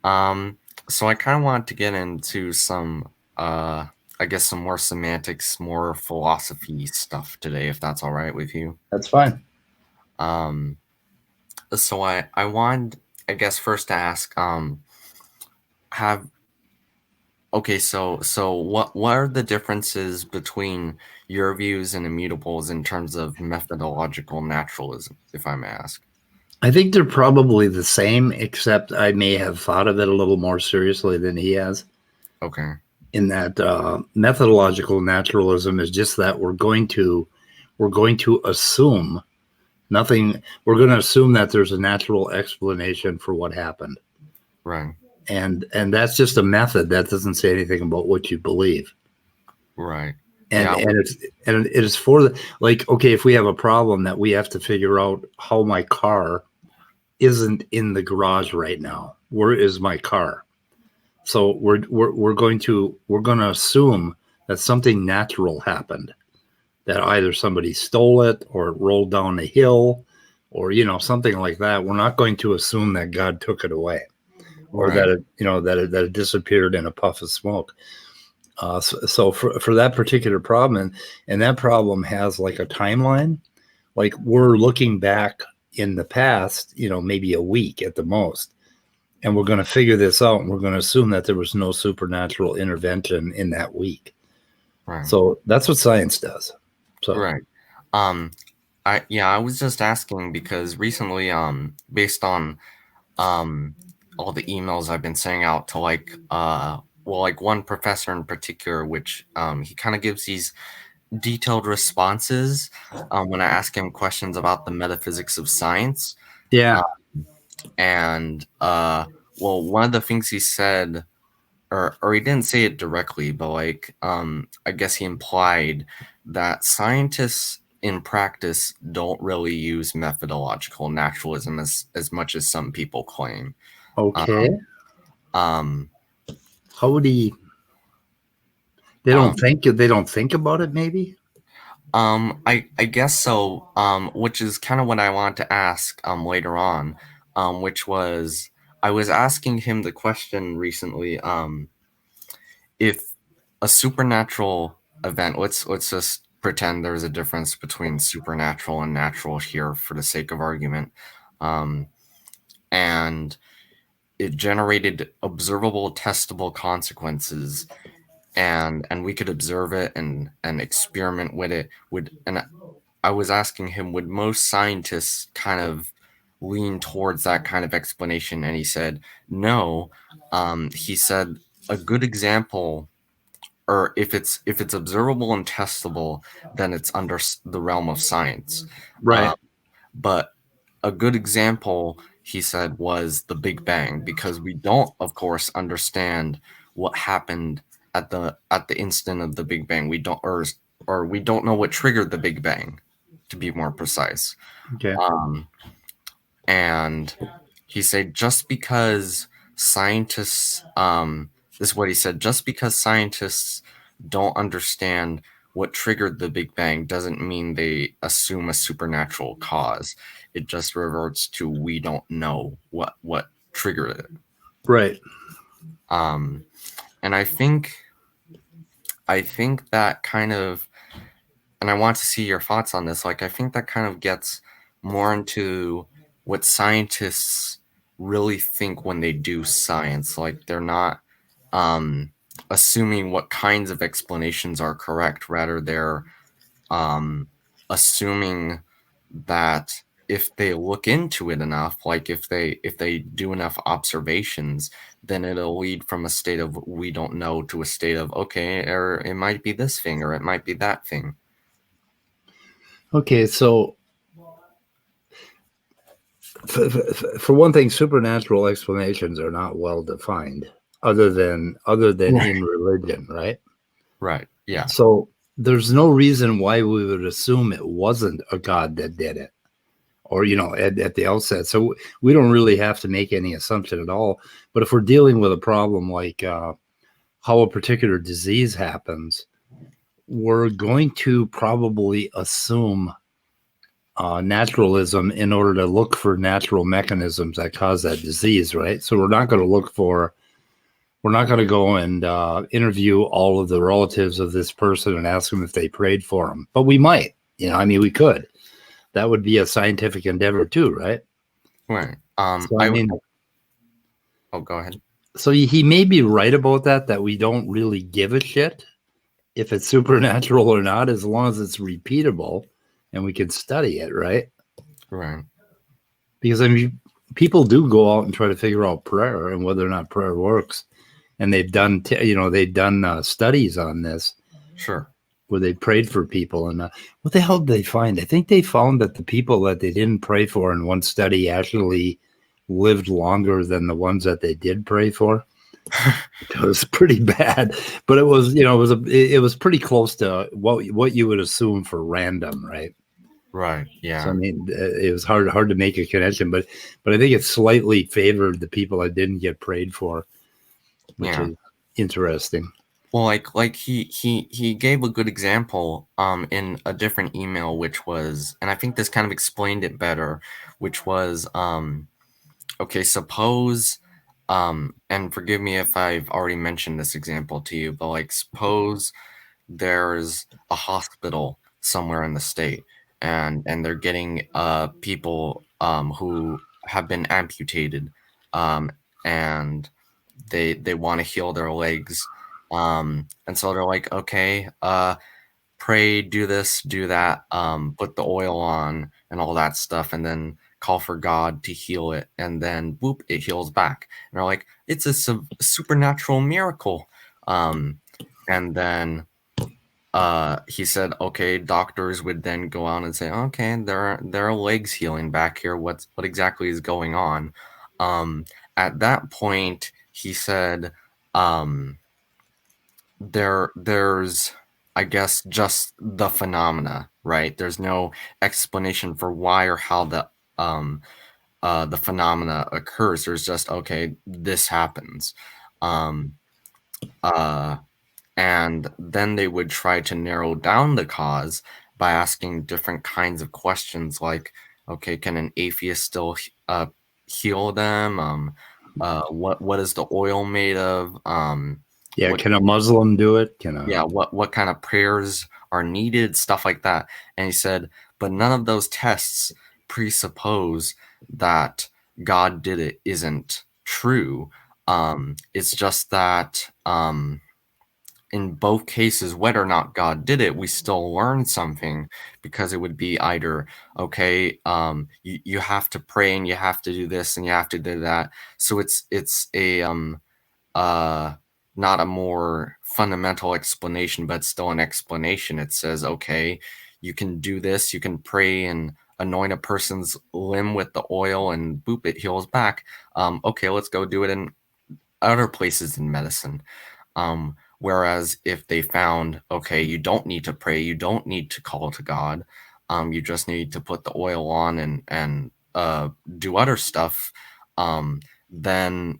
Um, so I kind of want to get into some, I guess, some more semantics, more philosophy stuff today, if that's all right with you. That's fine. Um, so I want, I guess, first to ask, have okay, so what are the differences between your views and immutables in terms of methodological naturalism, if I may ask? I think they're probably the same, except I may have thought of it a little more seriously than he has. Okay, In that methodological naturalism is just that we're going to assume nothing. We're going to assume that there's a natural explanation for what happened, right, and that's just a method that doesn't say anything about what you believe. right. And Yeah, and it's and it is for the, like, okay, if we have a problem that we have to figure out how my car isn't in the garage right now, where is my car? So we're going to assume that something natural happened, that either somebody stole it or it rolled down a hill, or something like that. We're not going to assume that God took it away, or right, that it disappeared in a puff of smoke. So for that particular problem, and that problem has like a timeline. Like, we're looking back in the past, maybe a week at the most, and we're going to figure this out, and we're going to assume that there was no supernatural intervention in that week. right, So that's what science does. So right. Um, I was just asking because recently, based on um all the emails I've been sending out to like one professor in particular, which he kind of gives these detailed responses when I ask him questions about the metaphysics of science. yeah. Uh, and well, one of the things he said, or he didn't say it directly, but like I guess he implied that scientists in practice don't really use methodological naturalism as much as some people claim. Okay. Um, um, How would he? um, They don't think about it. Maybe. I guess so. Which is kind of what I want to ask later on. Which was I was asking him the question recently. If a supernatural event, let's just pretend there's a difference between supernatural and natural here for the sake of argument. Um, and it generated observable, testable consequences, and we could observe it and experiment with it. Would and I was asking him, would most scientists kind of lean towards that kind of explanation? And he said no. He said a good example, or if it's observable and testable, then it's under the realm of science. Right. Um, but a good example, he said, was the Big Bang, because we don't, of course, understand what happened at the instant of the Big Bang. We don't, or we don't know what triggered the Big Bang, to be more precise. Okay. Um, and he said just because scientists, this is what he said, just because scientists don't understand what triggered the Big Bang doesn't mean they assume a supernatural cause. It just reverts to we don't know what triggered it. Right. Um, and I think that kind of, and I want to see your thoughts on this. Like, I think that kind of gets more into what scientists really think when they do science. Like, they're not um, assuming what kinds of explanations are correct. Rather, they're um, assuming that if they look into it enough, like if they do enough observations, then it'll lead from a state of we don't know to a state of okay, or it might be this thing, or it might be that thing. Okay. So for one thing, supernatural explanations are not well defined, other than Right. in religion, right? Right. Yeah. So there's no reason why we would assume it wasn't a God that did it, or at the outset. So we don't really have to make any assumption at all. But if we're dealing with a problem like how a particular disease happens, we're going to probably assume naturalism in order to look for natural mechanisms that cause that disease, right? So we're not going to go and interview all of the relatives of this person and ask them if they prayed for them, but we might, we could. That would be a scientific endeavor too, right? Right. So I mean, Oh, go ahead. so he may be right about that we don't really give a shit if it's supernatural or not, as long as it's repeatable and we can study it, right? Right. Because people do go out and try to figure out prayer and whether or not prayer works, and they've done studies on this Sure. where they prayed for people. And what the hell did they find? I think they found that the people that they didn't pray for in one study actually lived longer than the ones that they did pray for. It was pretty bad, but it was it was pretty close to what you would assume for random, right? Right. Yeah. So I mean, it was hard to make a connection, but I think it slightly favored the people that didn't get prayed for, which is interesting. Well, like he gave a good example in a different email, which was, and I think this kind of explained it better, which was okay, suppose and forgive me if I've already mentioned this example to you, but like suppose there's a hospital somewhere in the state and they're getting people who have been amputated and they want to heal their legs, and so they're like, okay, pray, do this, do that, put the oil on and all that stuff, and then call for God to heal it, and then whoop, it heals back. And they're like, it's a supernatural miracle. And then he said, okay, doctors would then go out and say, okay, there are legs healing back here. What exactly is going on? At that point, he said, there's, I guess, just the phenomena, right? There's no explanation for why or how the phenomena occurs. There's just, okay, this happens. And then they would try to narrow down the cause by asking different kinds of questions like, okay, can an atheist still heal them? What is the oil made of? Can a Muslim do it? What kind of prayers are needed? Stuff like that. And he said, but none of those tests presuppose that God did it isn't true. It's just that in both cases, whether or not God did it, we still learn something, because it would be either, okay, you have to pray and you have to do this and you have to do that. So it's a not a more fundamental explanation, but still an explanation. It says, okay, you can do this, you can pray and anoint a person's limb with the oil and boop, it heals back. Okay, let's go do it in other places in medicine. Whereas if they found, okay, you don't need to pray, you don't need to call to God, you just need to put the oil on and do other stuff, then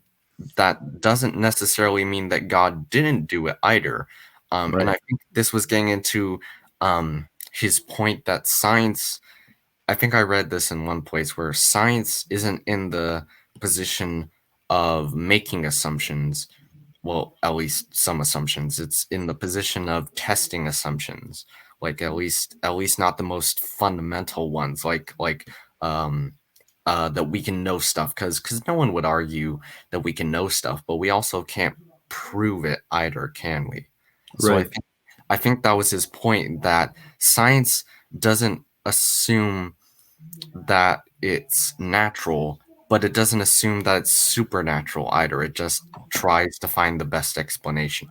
that doesn't necessarily mean that God didn't do it either. Right. And I think this was getting into his point that science, I think I read this in one place, where science isn't in the position of making assumptions. Well, at least some assumptions. It's in the position of testing assumptions, like at least not the most fundamental ones, like that we can know stuff, because no one would argue that we can know stuff, but we also can't prove it either, can we? So Right. I think that was his point, that science doesn't assume that it's natural, but it doesn't assume that it's supernatural either. It just tries to find the best explanation.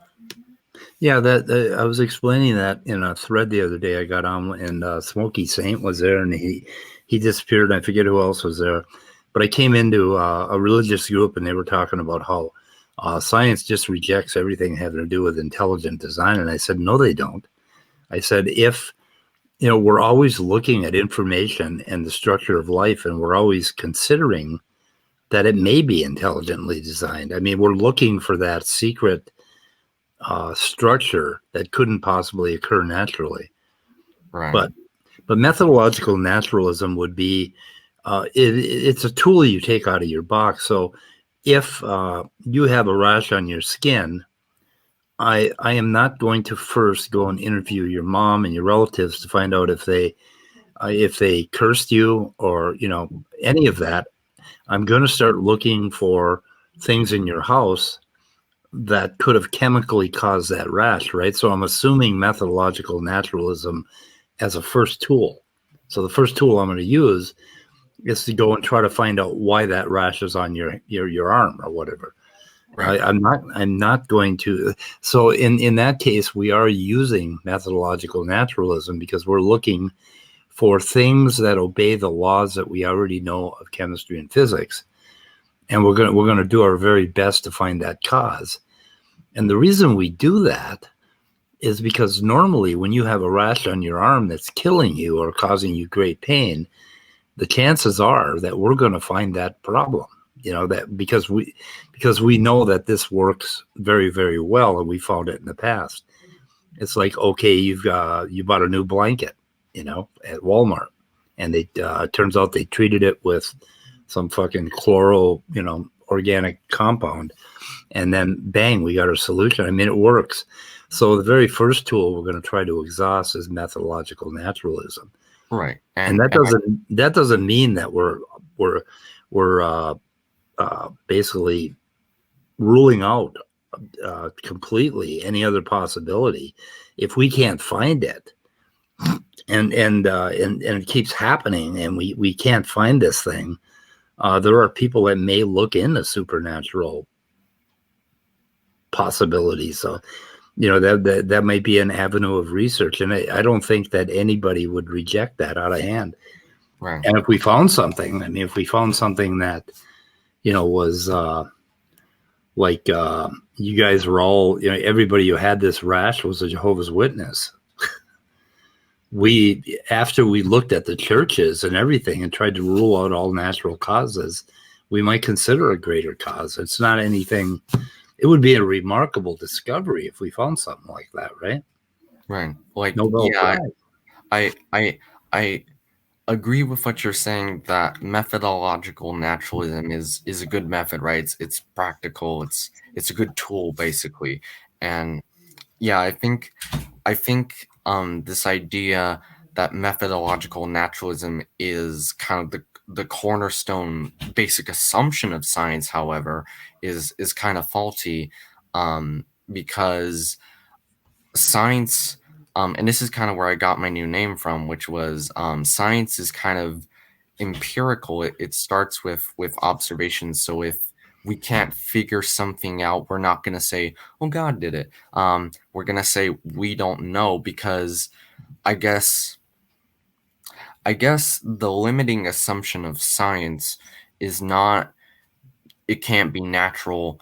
Yeah, that I was explaining that in a thread the other day I got on, and Smokey Saint was there, and he disappeared. I forget who else was there, but I came into a religious group, and they were talking about how science just rejects everything having to do with intelligent design. And I said, no, they don't. I said, if we're always looking at information and the structure of life, and we're always considering that it may be intelligently designed. I mean, we're looking for that secret structure that couldn't possibly occur naturally. Right. But But methodological naturalism would be it's a tool you take out of your box. So if you have a rash on your skin, I am not going to first go and interview your mom and your relatives to find out if they cursed you or any of that. I'm going to start looking for things in your house that could have chemically caused that rash, right? So I'm assuming methodological naturalism as a first tool. So the first tool I'm going to use is to go and try to find out why that rash is on your arm or whatever. Right. I'm not going to. So in that case, we are using methodological naturalism because we're looking for things that obey the laws that we already know of chemistry and physics, and we're going to do our very best to find that cause. And the reason we do that is because normally when you have a rash on your arm that's killing you or causing you great pain, the chances are that we're going to find that problem. That because we know that this works very, very well, and we found it in the past. It's like, okay, you bought a new blanket, at Walmart, and it turns out they treated it with some fucking chloro, organic compound, and then bang, we got our solution. I mean, it works. So the very first tool we're going to try to exhaust is methodological naturalism, Right. and that doesn't mean that we're basically ruling out completely any other possibility. If we can't find it, and it keeps happening, and we can't find this thing, there are people that may look into supernatural possibilities. So that might be an avenue of research, and I don't think that anybody would reject that out of hand. Right. And if we found something, if we found something that was like you guys were all, everybody who had this rash was a Jehovah's Witness. After we looked at the churches and everything and tried to rule out all natural causes, we might consider a greater cause. It's not anything. It would be a remarkable discovery if we found something like that, right? Right. Like, Nobel yeah, Prize. I agree with what you're saying, that methodological naturalism is a good method, right? It's practical. It's a good tool, basically. And yeah, I think this idea that methodological naturalism is kind of the cornerstone basic assumption of science, however, is kind of faulty, because science, and this is kind of where I got my new name from, which was science is kind of empirical. It starts with observations. So if we can't figure something out, we're not going to say, oh, God did it. We're going to say we don't know, because I guess the limiting assumption of science is not it can't be natural,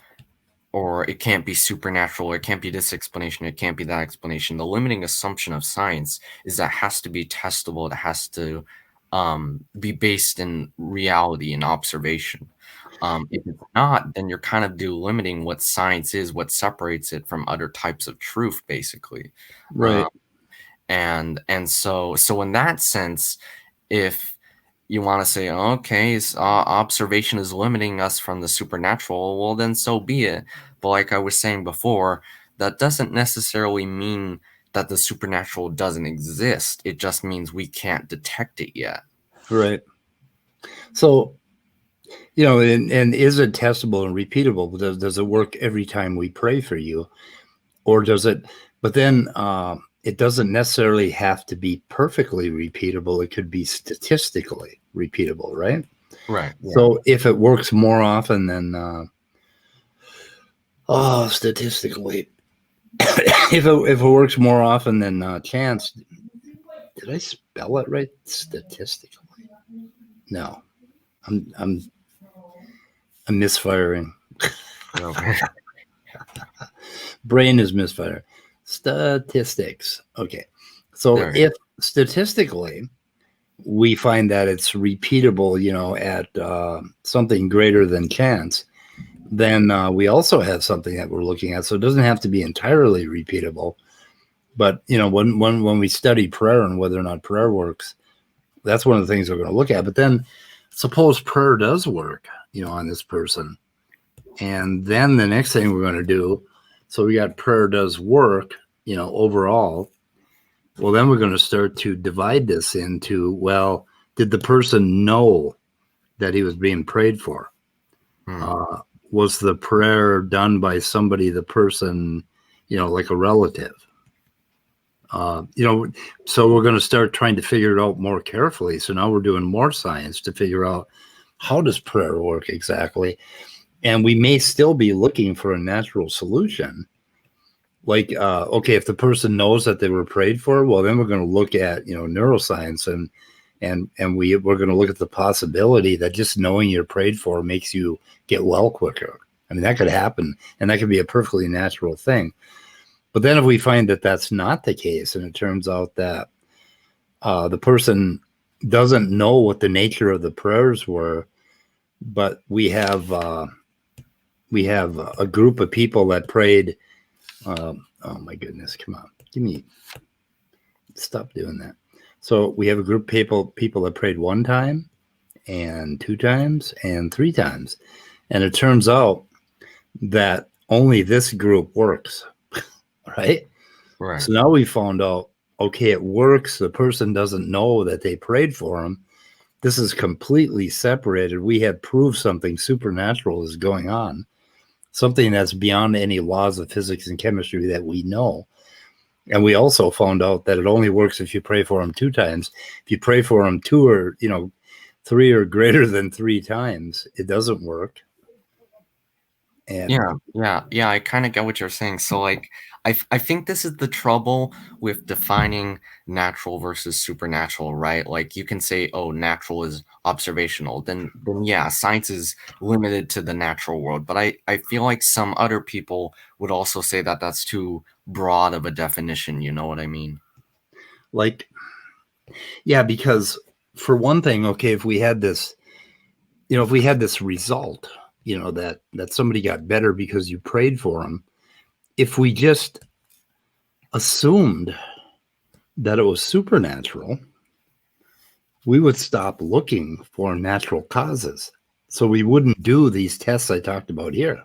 or it can't be supernatural, or it can't be this explanation, it can't be that explanation. The limiting assumption of science is that it has to be testable, it has to be based in reality and observation. If it's not, then you're kind of delimiting what science is, what separates it from other types of truth, basically. Right. And so in that sense, if you want to say, okay, observation is limiting us from the supernatural, well, then so be it. But like I was saying before, that doesn't necessarily mean that the supernatural doesn't exist. It just means we can't detect it yet. Right. So, and is it testable and repeatable? Does it work every time we pray for you? Or does it, but then it doesn't necessarily have to be perfectly repeatable. It could be statistically repeatable, right? Right. Yeah. So if it works more often than, statistically, if it works more often than chance, did I spell it right? Statistically? No, I'm misfiring. Okay. Brain is misfiring. Statistics. Okay. So if statistically we find that it's repeatable, at something greater than chance, then we also have something that we're looking at. So it doesn't have to be entirely repeatable. But when we study prayer and whether or not prayer works, that's one of the things we're going to look at. But then suppose prayer does work, on this person. And then the next thing we're going to do, so we got prayer does work, overall. Well, then we're going to start to divide this into, well, did the person know that he was being prayed for? Hmm. Uh, was the prayer done by somebody, the person, like a relative? Uh, you know, so we're going to start trying to figure it out more carefully. So now we're doing more science to figure out how does prayer work exactly, and we may still be looking for a natural solution. Like, okay, if the person knows that they were prayed for, well, then we're going to look at neuroscience and we're going to look at the possibility that just knowing you're prayed for makes you get well quicker. I mean, that could happen, and that could be a perfectly natural thing. But then if we find that that's not the case, and it turns out that the person doesn't know what the nature of the prayers were, but we have a group of people that prayed. Oh my goodness, come on, stop doing that. So we have a group of people that prayed one time and two times and three times, and it turns out that only this group works, right? Right. So now we found out, okay, it works. The person doesn't know that they prayed for him. This is completely separated. We have proved something supernatural is going on, something that's beyond any laws of physics and chemistry that we know. And we also found out that it only works if you pray for them two times. If you pray for them two or, three or greater than three times, it doesn't work. And Yeah. I kind of get what you're saying. So, like, I think this is the trouble with defining natural versus supernatural, right? Like, you can say, oh, natural is observational. Then yeah, science is limited to the natural world. But I feel like some other people would also say that that's too broad of a definition. You know what I mean? like, yeah, because for one thing, okay, if we had this result, that somebody got better because you prayed for them, if we just assumed that it was supernatural, we would stop looking for natural causes. So we wouldn't do these tests I talked about here.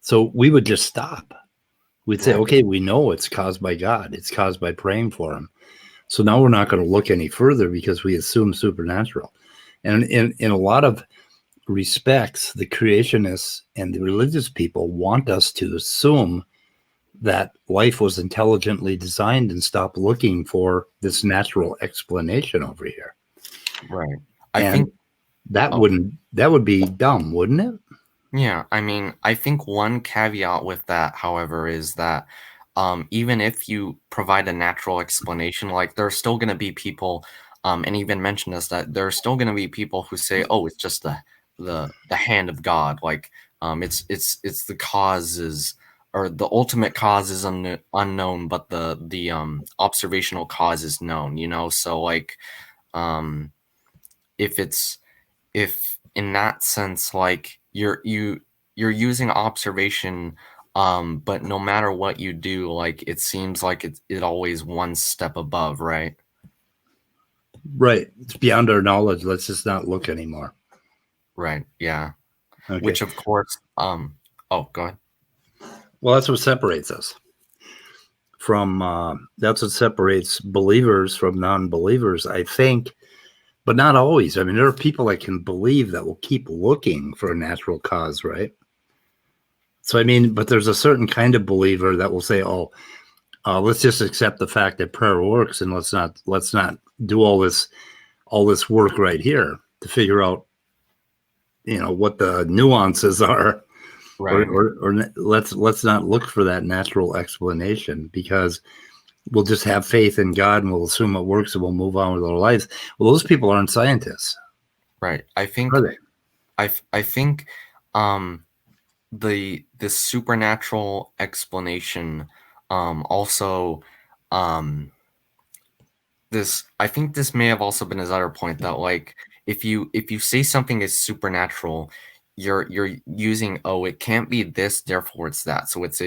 So we would just stop. We'd say, Right. okay, we know it's caused by God. It's caused by praying for him. So now we're not going to look any further because we assume supernatural. And in a lot of respects, the creationists and the religious people want us to assume that life was intelligently designed and stop looking for this natural explanation over here. Right. I And think. Oh. that would be dumb, wouldn't it? Yeah, I mean, I think one caveat with that, however, is that even if you provide a natural explanation, like there are still going to be people, and even mention this that there are still going to be people who say, "Oh, it's just the hand of God." Like, it's the causes or the ultimate cause is unknown, but the observational cause is known. You know, so like, um, if it's if in that sense like you're using observation, but no matter what you do, like it seems like it always one step above, right? Right. It's beyond our knowledge. Let's just not look anymore. Right, yeah. Okay. Which of course, oh, go ahead. Well, that's what separates us from, that's what separates believers from non believers, I think, but not always. I mean, there are people that can believe that will keep looking for a natural cause, right? So, I mean, but there's a certain kind of believer that will say, oh, let's just accept the fact that prayer works and let's not do all this work right here to figure out what the nuances are, or Right. let's not look for that natural explanation because we'll just have faith in God and we'll assume it works and we'll move on with our lives. Well, those people aren't scientists, Right. are they? I think um the supernatural explanation also um this I think this may have also been his other point that like if you say something is supernatural, you're using, oh, it can't be this, therefore it's that. So it's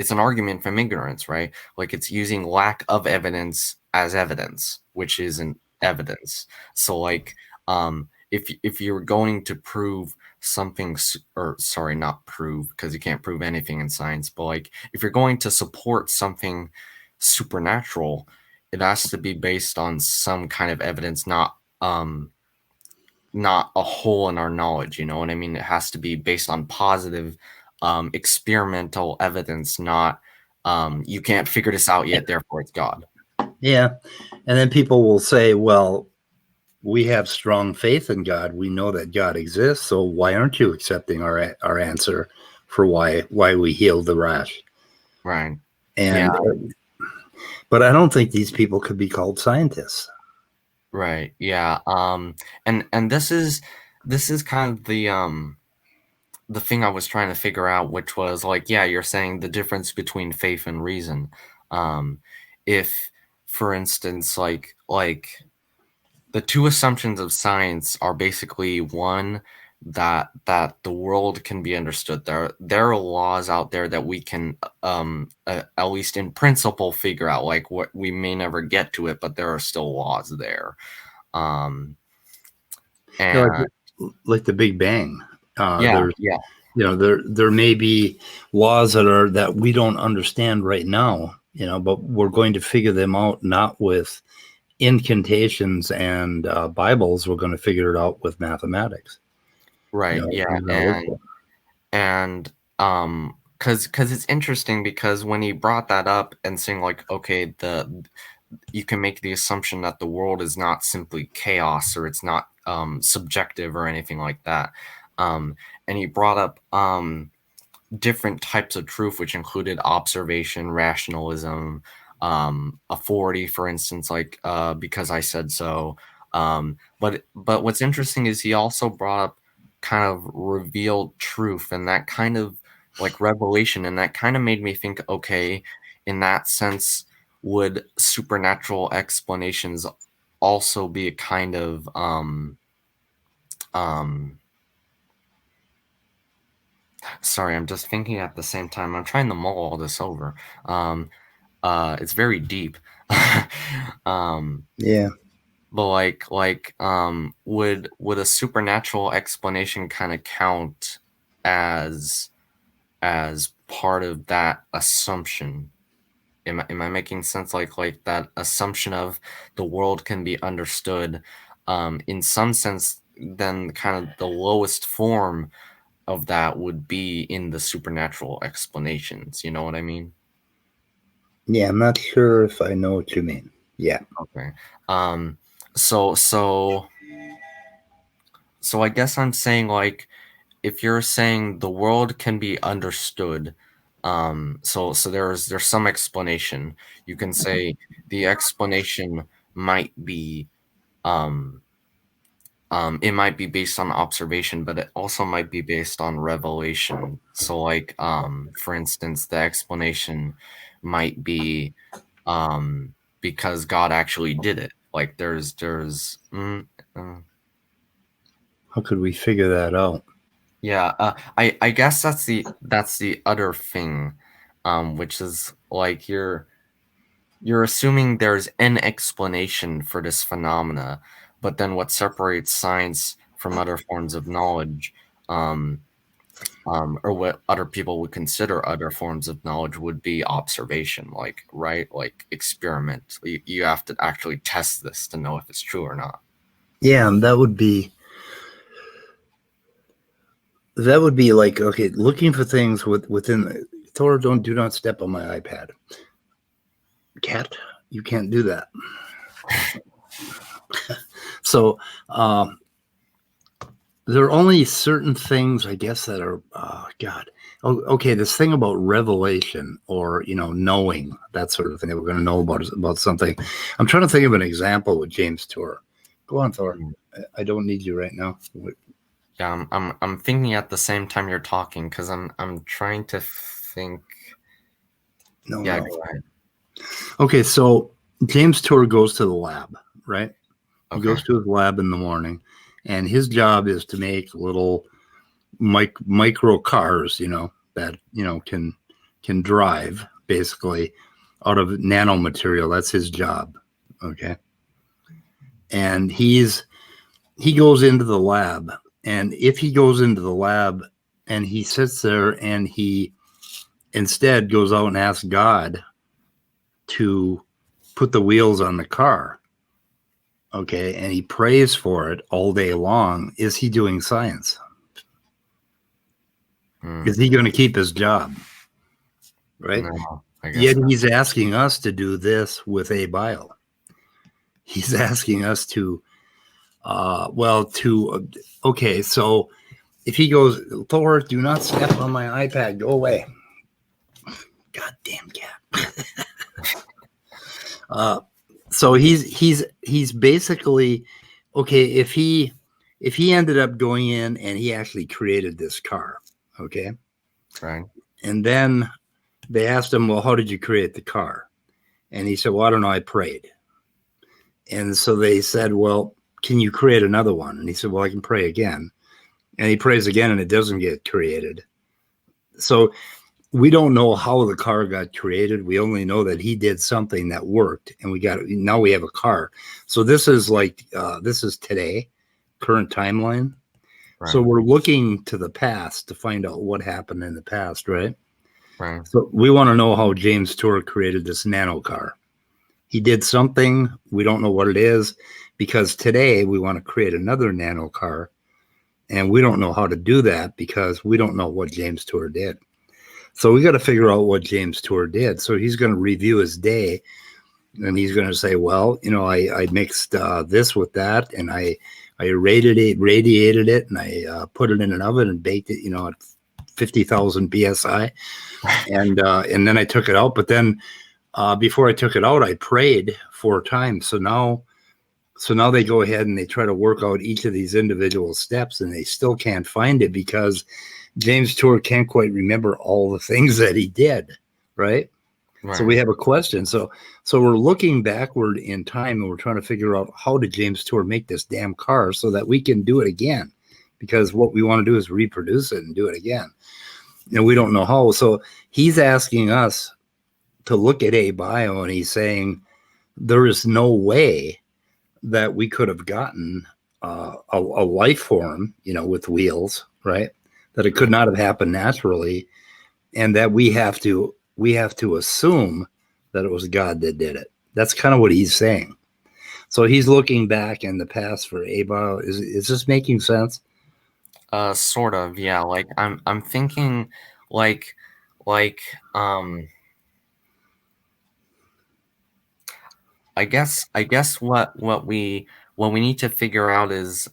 it's an argument from ignorance, right? Like it's using lack of evidence as evidence, which isn't evidence. So like if you're going to prove something, or sorry, not prove, because you can't prove anything in science, but like if you're going to support something supernatural, it has to be based on some kind of evidence, not a hole in our knowledge, you know what I mean? It has to be based on positive experimental evidence, not you can't figure this out yet, therefore it's God. Yeah. And then people will say, well, we have strong faith in God. We know that God exists. So why aren't you accepting our answer for why we healed the rash? Right. Yeah. And but I don't think these people could be called scientists. Right. Yeah. And this is kind of the thing I was trying to figure out, which was like, yeah, you're saying the difference between faith and reason. If, for instance, like the two assumptions of science are basically one, that the world can be understood. There are laws out there that we can at least in principle figure out. Like what we may never get to it, but there are still laws there. Um, You know, and like the Big Bang. yeah, There's yeah, there may be laws that we don't understand right now, but we're going to figure them out not with incantations and Bibles. We're going to figure it out with mathematics. right, yeah, How that works. and because it's interesting because when he brought that up and saying like, okay, you can make the assumption that the world is not simply chaos or it's not subjective or anything like that. And he brought up different types of truth, which included observation, rationalism, authority, for instance, like because I said so. But what's interesting is he also brought up kind of revealed truth and that kind of like revelation, and that kind of made me think, okay, in that sense, would supernatural explanations also be a kind of um sorry, I'm just thinking at the same time. I'm trying to mull all this over. It's very deep. um, Yeah. but would a supernatural explanation kind of count as part of that assumption? Am I making sense? Like that assumption of the world can be understood, in some sense, then kind of the lowest form of that would be in the supernatural explanations. You know what I mean? Yeah, I'm not sure if I know what you mean. Yeah. Okay. Um, so so so I guess I'm saying like if you're saying the world can be understood, so there's some explanation. You can say the explanation might be um it might be based on observation, but it also might be based on revelation. So like for instance, the explanation might be because God actually did it. Like How could we figure that out? yeah, I guess that's the other thing, which is like you're assuming there's an explanation for this phenomena, but then what separates science from other forms of knowledge, um, or what other people would consider other forms of knowledge would be observation, like right, like experiment. You have to actually test this to know if it's true or not. Yeah, that would be like, okay, looking for things within Thor, do not step on my iPad. Cat, you can't do that. So there are only certain things, I guess, that are God. Oh, okay, this thing about revelation or knowing, that sort of thing that we're going to know about something. I'm trying to think of an example with James Tour. Go on, Thor. I don't need you right now. Yeah, I'm thinking at the same time you're talking because I'm trying to think. Yeah, No. go ahead. Okay, so James Tour goes to the lab, right? He Okay. goes to his lab in the morning, and his job is to make little micro cars, that can can drive basically out of nanomaterial. That's his job. Okay. And he goes into the lab. And if he goes into the lab and he sits there and he instead goes out and asks God to put the wheels on the car, okay, and he prays for it all day long, is he doing science? Is he going to keep his job? Right? No, I Yet guess not. he's asking us to do this with a bio. He's asking us to, okay, so if he goes, Thor, do not step on my iPad, go away. Goddamn cat. So he's basically okay. If he ended up going in and he actually created this car, okay, Right. and then they asked him, well, how did you create the car? And he said, well, I don't know, I prayed. And so they said, well, can you create another one? And he said, well, I can pray again. And he prays again and it doesn't get created. So we don't know how the car got created. We only know that he did something that worked, and now we have a car. So this is like this is today, current timeline. So Right. we're looking to the past to find out what happened in the past, right? Right. So we want to know how James Tour created this nano car. He did something, we don't know what it is, because today we want to create another nano car, and we don't know how to do that because we don't know what James Tour did. So we got to figure out what James Tour did. So he's going to review his day, and he's going to say, well, I mixed this with that, and I radiated it, and I put it in an oven and baked it, at 50,000 psi, and then I took it out. But then before I took it out, I prayed 4 times. So now they go ahead and they try to work out each of these individual steps, and they still can't find it because James Tour can't quite remember all the things that he did, right? Right. So we have a question. So we're looking backward in time, and we're trying to figure out how did James Tour make this damn car so that we can do it again, because what we want to do is reproduce it and do it again, and we don't know how. So he's asking us to look at a bio, and he's saying there is no way that we could have gotten a life form, with wheels, right? That it could not have happened naturally, and that we have to assume that it was God that did it. That's kind of what he's saying. So he's looking back in the past for Abel. Is this making sense? Sort of, yeah. Like I'm thinking, like, like, I guess what we need to figure out is,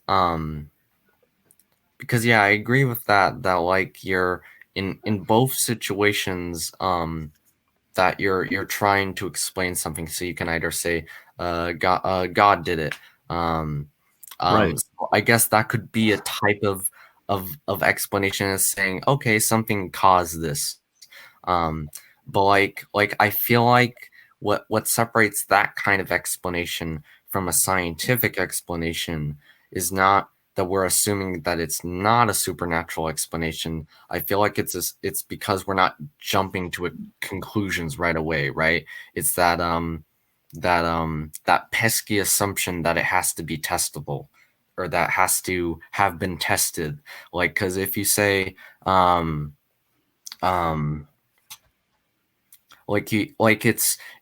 because yeah, I agree with that like you're in both situations, that you're trying to explain something, so you can either say God did it. Right. So I guess that could be a type of explanation, as saying, okay, something caused this. Um, but like I feel like what separates that kind of explanation from a scientific explanation is not that we're assuming that it's not a supernatural explanation. I feel like it's because we're not jumping to conclusions right away, right? It's that pesky assumption that it has to be testable, or that has to have been tested. Like, because if you say um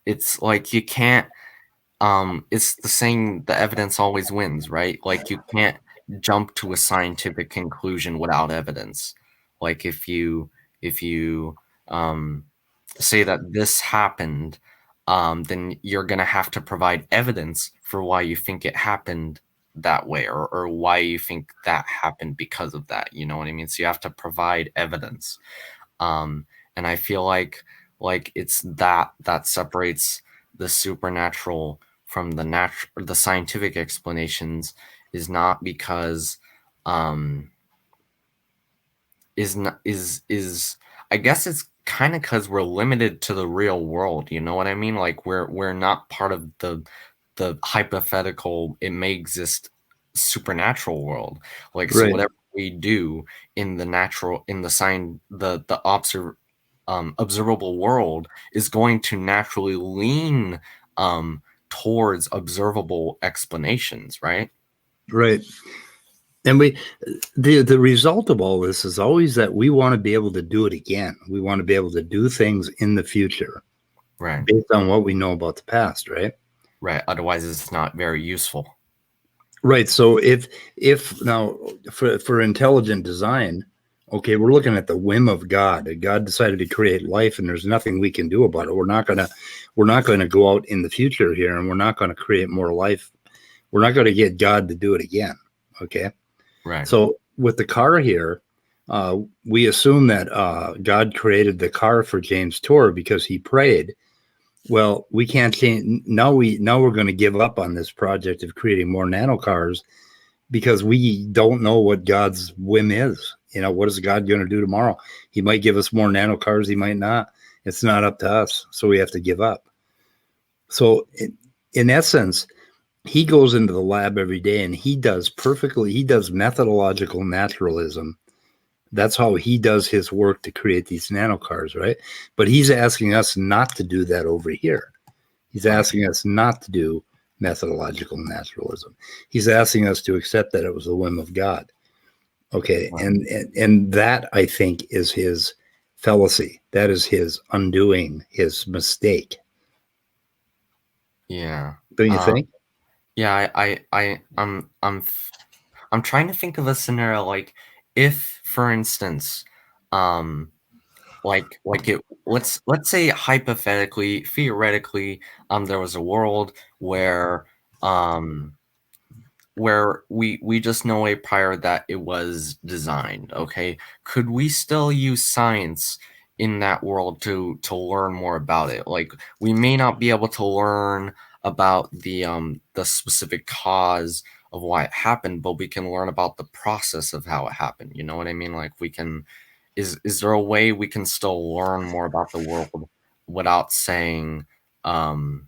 it's like you can't, it's the saying, the evidence always wins, right? Like, you can't jump to a scientific conclusion without evidence. Like, if you say that this happened, then you're gonna have to provide evidence for why you think it happened that way, or why you think that happened because of that. You know what I mean? So you have to provide evidence. And I feel like it's that separates the supernatural from the scientific explanations, is not because um is not is I guess it's kind of because we're limited to the real world. You know what I mean? Like, we're not part of the hypothetical, it may exist, supernatural world. Like, so Right. whatever we do in the natural, in the sign, the observe, observable world is going to naturally lean towards observable explanations, right? Right. And the result of all this is always that we want to be able to do it again. We want to be able to do things in the future Right. based on what we know about the past, right? Right. Otherwise, it's not very useful. Right. So if now for intelligent design, okay, we're looking at the whim of God. God decided to create life, and there's nothing we can do about it. We're not gonna go out in the future here, and we're not gonna create more life. We're not gonna get God to do it again. Okay. Right. So with the car here, we assume that God created the car for James Tour because he prayed. Well, we can't change now. We're going to give up on this project of creating more nano cars because we don't know what God's whim is. What is God going to do tomorrow? He might give us more nano cars. He might not. It's not up to us. So we have to give up. So in essence, he goes into the lab every day and he does perfectly. He does methodological naturalism. That's how he does his work to create these nano cars, right? But he's asking us not to do that over here. He's Right. asking us not to do methodological naturalism. He's asking us to accept that it was the whim of God. Okay, Right. and that I think is his fallacy. That is his undoing, his mistake. Yeah. Don't you Um, think? yeah. I'm trying to think of a scenario like if, for instance, um, like it. Let's say hypothetically, theoretically, there was a world um where we just know way prior that it was designed. Okay, could we still use science in that world to learn more about it? Like we may not be able to learn about the specific cause of why it happened, but we can learn about the process of how it happened. You know what I mean? Like we can, is there a way we can still learn more about the world without saying um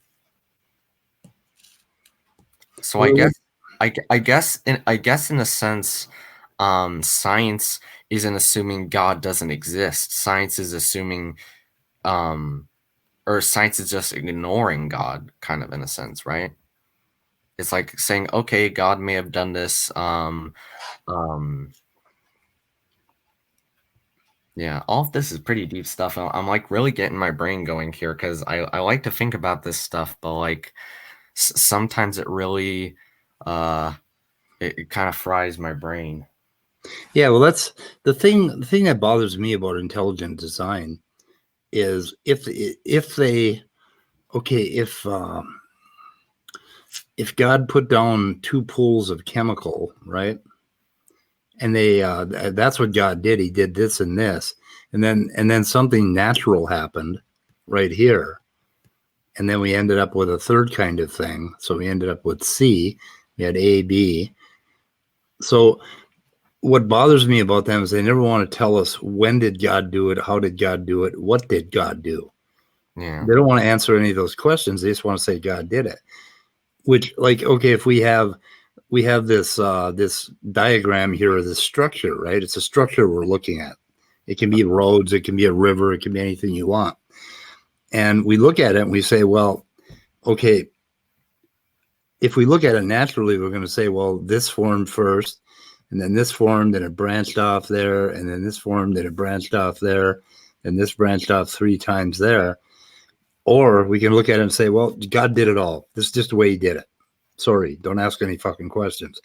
so I Well, guess I guess in a sense, science isn't assuming God doesn't exist. Science is assuming, um, or science is just ignoring God, kind of in a sense, right? It's like saying, okay, God may have done this. Um, yeah, all of this is pretty deep stuff. I'm like really getting my brain going here because I like to think about this stuff, but like sometimes it really, uh, it kind of fries my brain. yeah. Well, that's the thing. The thing that bothers me about intelligent design is if they okay if God put down two pools of chemical, right? And that's what God did. He did this and this, and then something natural happened right here, and then we ended up with a third kind of thing. So we ended up with C. We had A, B. So what bothers me about them is they never want to tell us when did God do it, how did God do it, what did God do. Yeah, They don't want to answer any of those questions. They just want to say God did it. Which, like, okay, if we have this diagram here of this structure, right? It's a structure we're looking at. It can be roads, it can be a river, it can be anything you want. And we look at it and we say, well, okay, if we look at it naturally, we're going to say, well, this formed first, and then this formed, and it branched off there, and then this formed, and it branched off there, and this branched off three times there. Or we can look at it and say, well, God did it all. This is just the way he did it. Sorry, don't ask any fucking questions.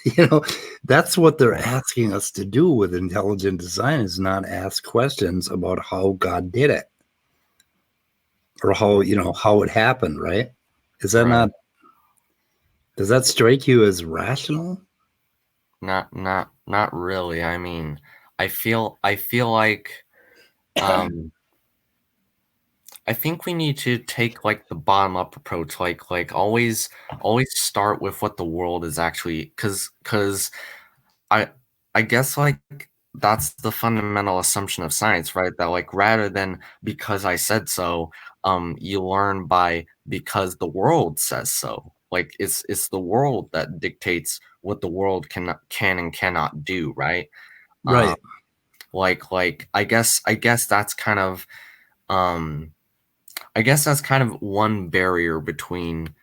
you know that's what they're asking us to do with intelligent design, is not ask questions about how God did it, or how it happened, right? Is that right. not Does that strike you as rational? Not really. I mean, I feel like um I think we need to take like the bottom up approach, like always start with what the world is actually, cuz I I guess like that's the fundamental assumption of science, right? That like rather than because I said so, you learn by because the world says so. Like it's the world that dictates what the world can and cannot do, right? Um, Right. like I guess that's kind of um I guess that's kind of one barrier between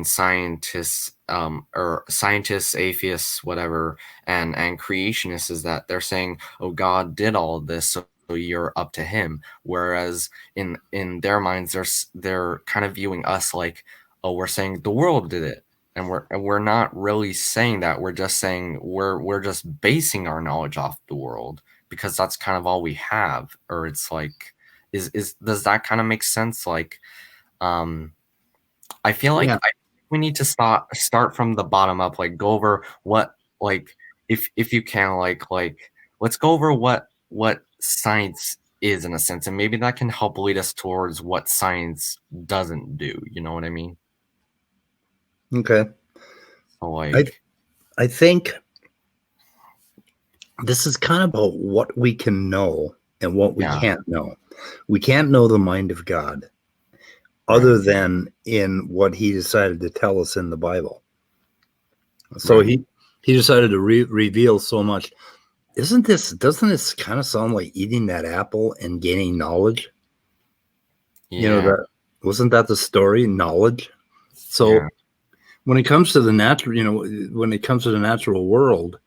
scientists, or scientists, atheists, whatever, and creationists, is that they're saying, "Oh, God did all of this, so you're up to Him." Whereas in their minds, they're kind of viewing us like, "Oh, we're saying the world did it," and we're not really saying that. We're just saying we're just basing our knowledge off the world because that's kind of all we have. Or it's like, is does that kind of make sense? Like, um, I feel Yeah. like we need to start from the bottom up, like go over what, like, if you can, like let's go over what science is in a sense, and maybe that can help lead us towards what science doesn't do. You know what I mean? Okay. So I like, I think this is kind of about what we can know and what we yeah, can't know. We can't know the mind of God right, other than in what he decided to tell us in the Bible. So right, he decided to reveal so much. Doesn't this kind of sound like eating that apple and gaining knowledge? You know yeah, that wasn't that the story, knowledge? yeah, So when it comes to the natural, when it comes to the natural world,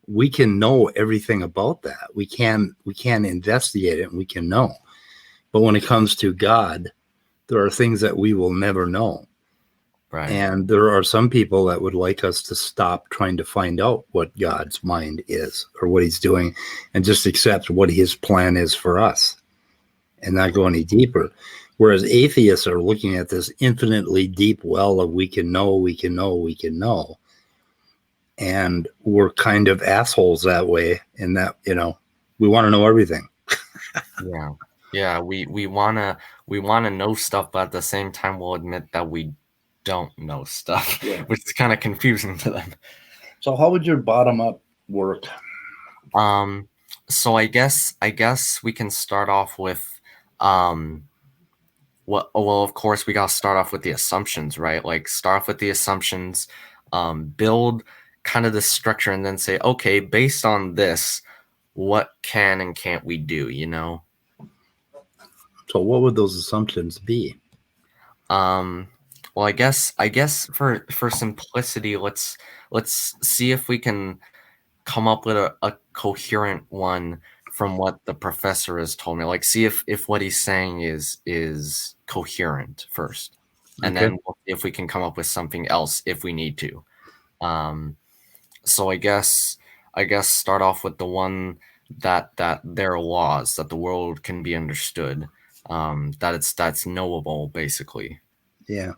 we can know everything about that. We can investigate it and we can know. But when it comes to God, there are things that we will never know. right, And there are some people that would like us to stop trying to find out what God's mind is or what he's doing and just accept what his plan is for us and not go any deeper. Whereas atheists are looking at this infinitely deep well of we can know, we can know, we can know. And we're kind of assholes that way, in that, we want to know everything. yeah, yeah. We wanna know stuff, but at the same time, we'll admit that we don't know stuff, Yeah. which is kind of confusing to them. So how would your bottom up work? Um, so I guess we can start off with, um well, of course we gotta start off with the assumptions, right? Like, start off with the assumptions, build kind of the structure, and then say, okay, based on this, what can and can't we do, you know? So what would those assumptions be? Um, well, I guess for simplicity, let's see if we can come up with a coherent one from what the professor has told me. Like, see if what he's saying is coherent first, and Okay. then we'll see if we can come up with something else if we need to. Um, so I guess start off with the one that there are laws, that the world can be understood, that's knowable, basically. Yeah.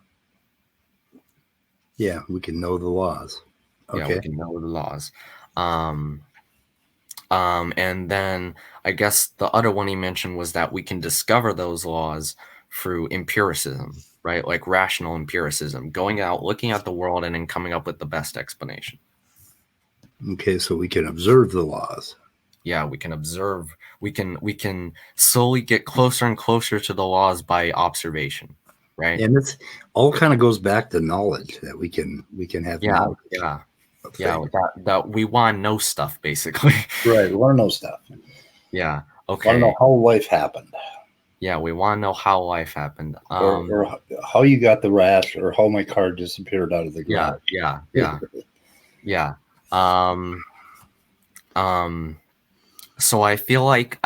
Yeah. We can know the laws. Yeah, we Okay. can know the laws. Um, and then I guess the other one he mentioned was that we can discover those laws through empiricism, right? Like rational empiricism, going out, looking at the world, and then coming up with the best explanation. Okay. So we can observe the laws. Yeah, we can observe. We can slowly get closer and closer to the laws by observation, right? And it's all kind of goes back to knowledge, that we can have Yeah, knowledge yeah, of yeah. things. That we want to know stuff, basically. Right. We want to know stuff. Yeah. Want to know Okay. how life happened, Yeah, we want to know how life happened. or how you got the rash, or how my car disappeared out of the Yeah, garage. yeah, yeah, yeah. Um, um, so I feel like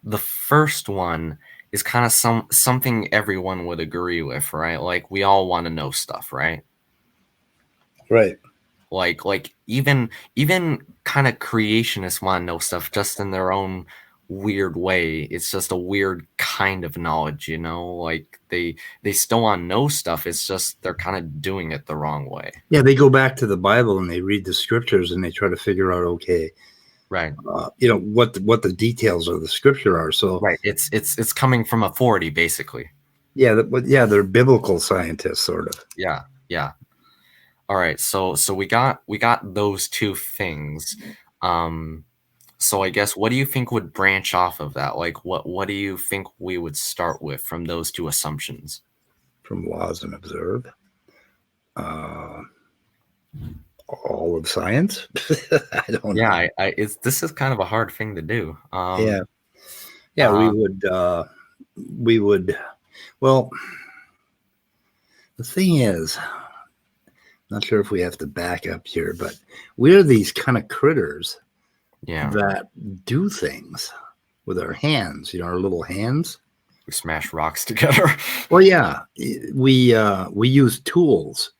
the first one is kind of something everyone would agree with, right? Like, we all want to know stuff, right? Right. Like even kind of creationists want to know stuff just in their own weird way. It's just a weird kind of knowledge, you know? Like, they still want to know stuff. It's just they're kind of doing it the wrong way. Yeah. They go back to the Bible and they read the scriptures and they try to figure out, okay, Right. what the details of the scripture are. So Right. It's coming from authority, basically. yeah, yeah, they're biblical scientists, sort of. Yeah. Yeah. All right. So we got those two things. Um so I guess, what do you think would branch off of that? Like, what do you think we would start with from those two assumptions? From laws and observe. Uh, All of science? I don't Yeah, know. this is kind of a hard thing to do. Yeah. Yeah, Uh, we would, well, the thing is, not sure if we have to back up here, but we're these kind of critters yeah, that do things with our hands, our little hands. we smash rocks together. Well, yeah, we use tools.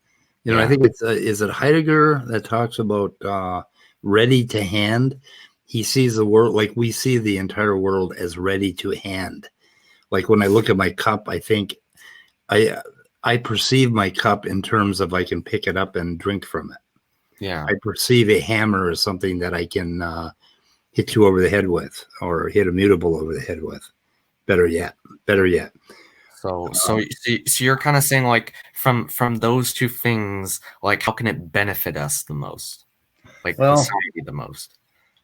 I Yeah, think it's is it Heidegger that talks about ready to hand. He sees the world like we see the entire world as ready to hand. Like when I look at my cup, I think I I perceive my cup in terms of I can pick it up and drink from it. yeah. I perceive a hammer as something that I can hit you over the head with, or hit a mutable over the head with. Better yet, better yet. So you're kind of saying like from those two things, like how can it benefit us the most, like Well, society the most?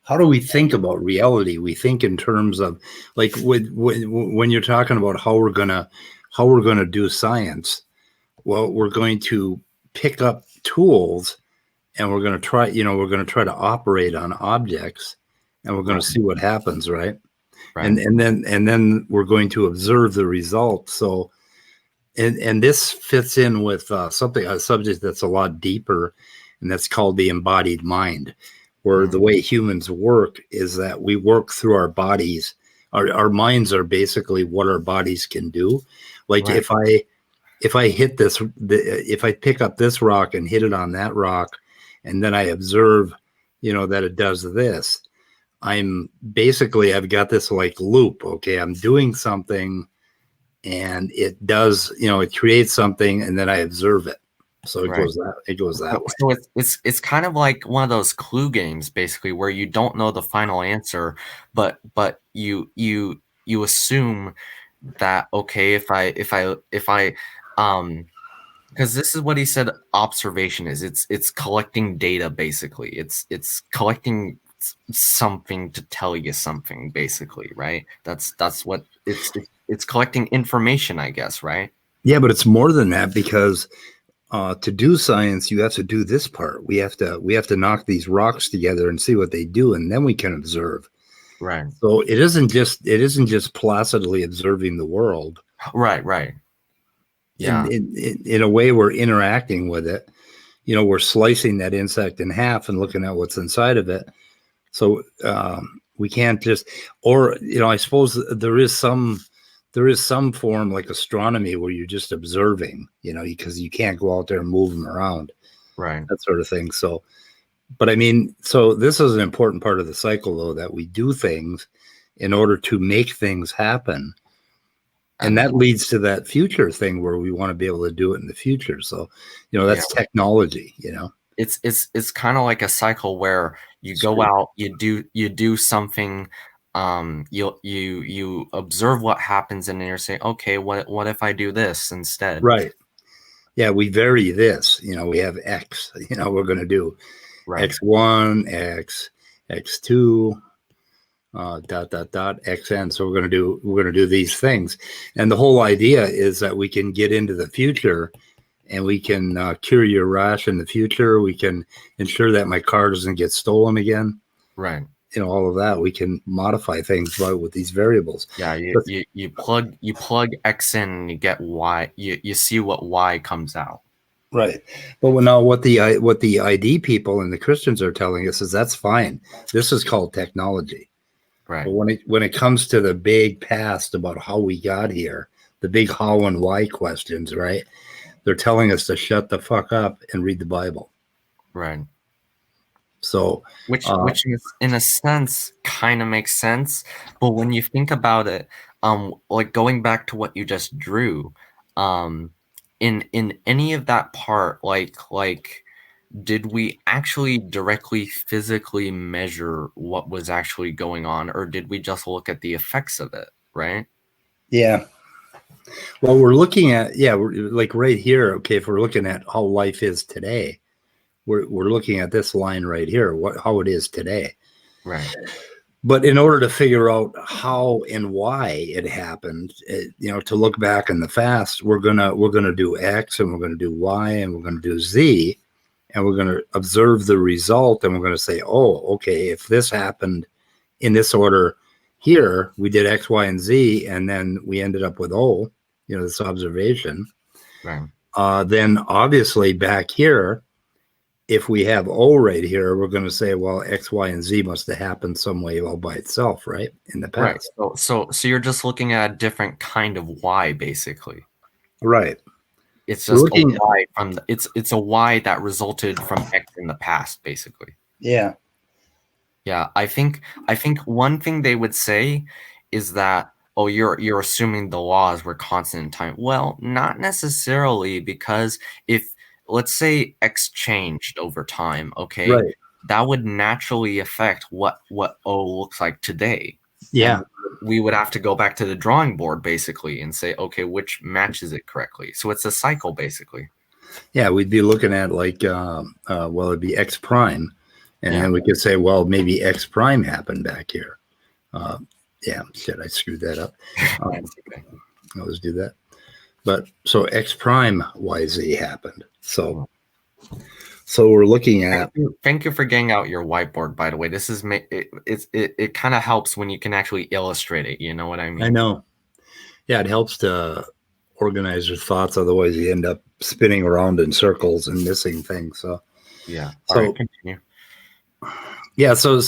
how do we think about reality? We think in terms of like when you're talking about how we're gonna do science. Well, we're going to pick up tools and we're going to try to operate on objects and we're going Right, to see what happens, right? right, And then we're going to observe the results. So and this fits in with a subject that's a lot deeper, and that's called the embodied mind, where mm, the way humans work is that we work through our bodies. Our minds are basically what our bodies can do. Like right, if I pick up this rock and hit it on that rock, and then I observe, that it does this, I've got this like loop. Okay, I'm doing something, and it creates something, and then I observe it. So it right. goes that way. So it's kind of like one of those clue games, basically, where you don't know the final answer, but you assume that okay, if I because this is what he said observation is. It's collecting data, basically. It's collecting something to tell you something, basically, right? That's what it's collecting information, I guess, right? Yeah, but it's more than that, because to do science, you have to do this part. We have to knock these rocks together and see what they do, and then we can observe. Right. So it isn't just placidly observing the world. Right, right. In Yeah. in in a way, we're interacting with it. We're slicing that insect in half and looking at what's inside of it. So we can't just, or I suppose there is some form like astronomy where you're just observing, because you can't go out there and move them around, Right. that sort of thing. So, but I mean, so this is an important part of the cycle, though, that we do things in order to make things happen. And And that leads to that future thing where we want to be able to do it in the future. So, yeah, that's technology, it's kind of like a cycle where you go out, you do something, you observe what happens, and then you're saying, okay, what if I do this instead? Right. Yeah. We vary this, we have X, we're going to do Right, X1, X2, dot, dot, dot, XN. So we're going to do these things. And the whole idea is that we can get into the future and we can cure your rash in the future. We can ensure that my car doesn't get stolen again. right. All of that. We can modify things with these variables. Yeah, you But, you you plug X in and you get Y. You see what Y comes out. right. But now what the ID people and the Christians are telling us is that's fine. This is called technology. But Right, when it comes to the big past about how we got here, the big how and why questions, right? They're telling us to shut the fuck up and read the Bible. right. So, Which is, in a sense, kind of makes sense, but when you think about it, like going back to what you just drew, um, in any of that part, like did we actually directly physically measure what was actually going on, or did we just look at the effects of it, right? yeah. Well, we're looking at, we're like right here. Okay, if we're looking at how life is today, we're looking at this line right here, how it is today. Right, But in order to figure out how and why it happened, to look back in the past, we're gonna do X and we're gonna do Y and we're gonna do Z, and we're going to observe the result, and we're going to say, oh, okay, if this happened in this order here, we did X, Y, and Z, and then we ended up with O, this observation. Right. Then obviously back here, if we have O right here, we're going to say, well, X, Y, and Z must have happened some way all by itself, right? In the Right. past. So you're just looking at a different kind of Y, basically. Right. It's We're just a looking, Y from it's a Y that resulted from X in the past, basically. yeah. Yeah, I think one thing they would say is that, oh, you're assuming the laws were constant in time. Well, not necessarily, because if, let's say, X changed over time, okay, Right. that would naturally affect what O looks like today. Yeah. And we would have to go back to the drawing board, basically, and say, okay, which matches it correctly. So it's a cycle, basically. Yeah. We'd be looking at like, well, it'd be X prime. And Yeah. then we could say, well, maybe X prime happened back here. Yeah, shit, I screwed that up. That's okay. I always do that. But so X prime YZ happened. So we're looking at, Thank you for getting out your whiteboard, by the way. This is it kind of helps when you can actually illustrate it. You know what I I mean? know, yeah, it helps to organize your thoughts. Otherwise, you end up spinning around in circles and missing things. So, Yeah. All right, so continue. yeah, so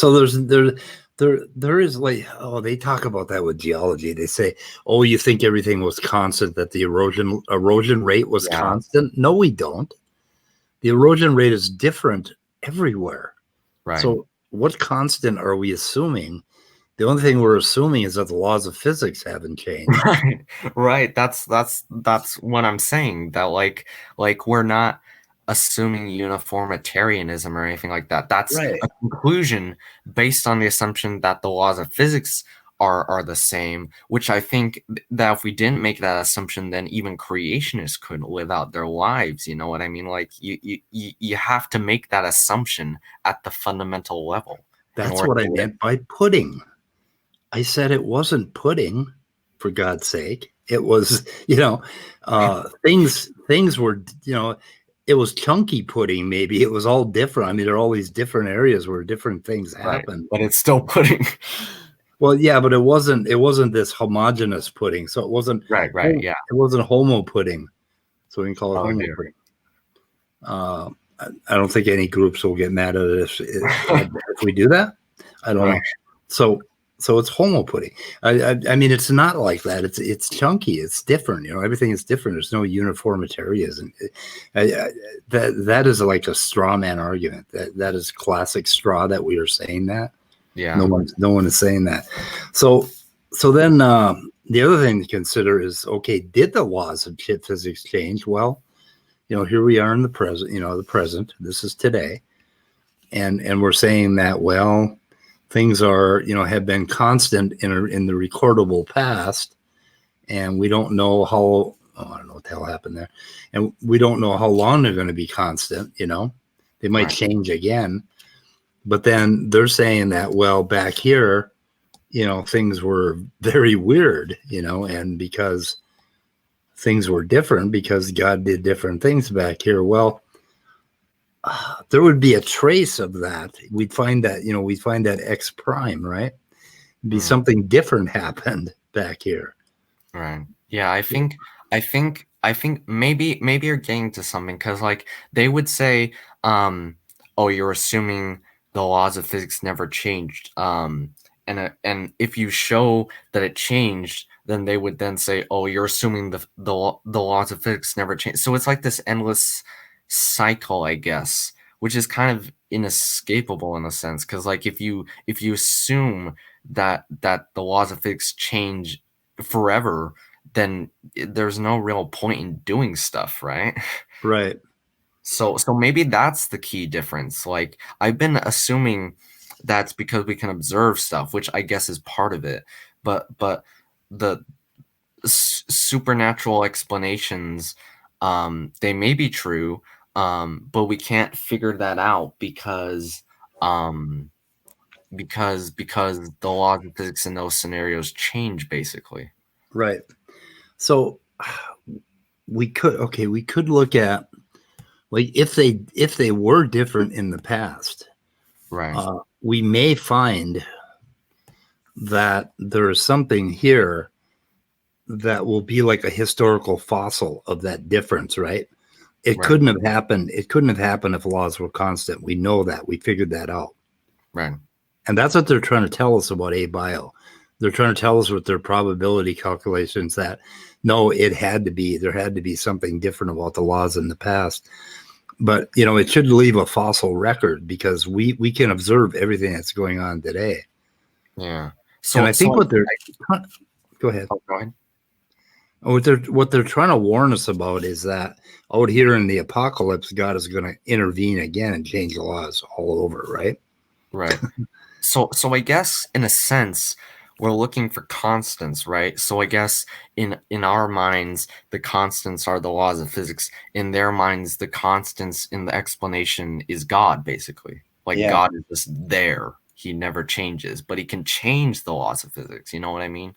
there is like, oh, they talk about that with geology. They say, oh, you think everything was constant, that the erosion rate was Yeah. constant. No, we don't. The erosion rate is different everywhere. Right. So what constant are we assuming? The only thing we're assuming is that the laws of physics haven't changed. Right. Right. That's what I'm saying. That like we're not assuming uniformitarianism or anything like that. That's Right. a conclusion based on the assumption that the laws of physics are the same, which I think that if we didn't make that assumption, then even creationists couldn't live out their lives. You know what I mean? Like you have to make that assumption at the fundamental level in That's order what I to live. meant by pudding. I said it wasn't pudding, for God's sake. It was, things were, it was chunky pudding, maybe. It was all different. I mean, there are all these different areas where different things Right. happen. But it's still pudding. Well, yeah, but it wasn't this homogeneous pudding. So Right, right, yeah. it wasn't homo pudding. So we can call it Oh homo dear. pudding. I don't think any groups will get mad at it if we do that. I don't Right. know. So it's homo pudding. I mean, it's not like that. It's chunky. It's different. Everything is different. There's no uniformitarianism. That is like a straw man argument. That is classic straw that we are saying that. Yeah. No one is saying that. So then the other thing to consider is, okay, did the laws of physics change? Well, here we are in the present. The present. This is today, and we're saying that, well, things are have been constant in the recordable past, and we don't know how. Oh, I don't know what the hell happened there, and we don't know how long they're going to be constant. They might Right. change again, but then they're saying that, well, back here, things were very weird, and because things were different, because God did different things back here. Well, there would be a trace of that. We'd find that X prime, right? Be Mm, something different happened back here. right. Yeah, I think maybe you're getting to something, because like they would say, oh, you're assuming the laws of physics never changed. And if you show that it changed, then they would then say, oh, you're assuming the laws of physics never changed. So it's like this endless cycle, I guess, which is kind of inescapable in a sense, because like if you assume that the laws of physics change forever, then there's no real point in doing stuff, right? Right. So maybe that's the key difference. Like I've been assuming that's because we can observe stuff, which I guess is part of it. But the supernatural explanations, they may be true, but we can't figure that out um because the laws of physics in those scenarios change, basically. Right. So we could look at like if they were different in the past, Right. we may find that there is something here that will be like a historical fossil of that difference, right? It Right. couldn't have happened. It couldn't have happened if laws were constant. We know that. We figured that out. Right. And that's what they're trying to tell us about abio. They're trying to tell us with their probability calculations that no, it had to be, there had to be something different about the laws in the past. But, you know, it should leave a fossil record because we can observe everything that's going on today. Yeah. And So I think so what they're, go ahead. oh, go ahead. What they're trying to warn us about is that out here in the apocalypse, God is going to intervene again and change the laws all over, right? Right. So I guess in a sense we're looking for constants, right? So I guess in our minds the constants are the laws of physics. In their minds the constants in the explanation is God, basically. Like Yeah. God is just there. He never changes, but he can change the laws of physics. You know what I mean?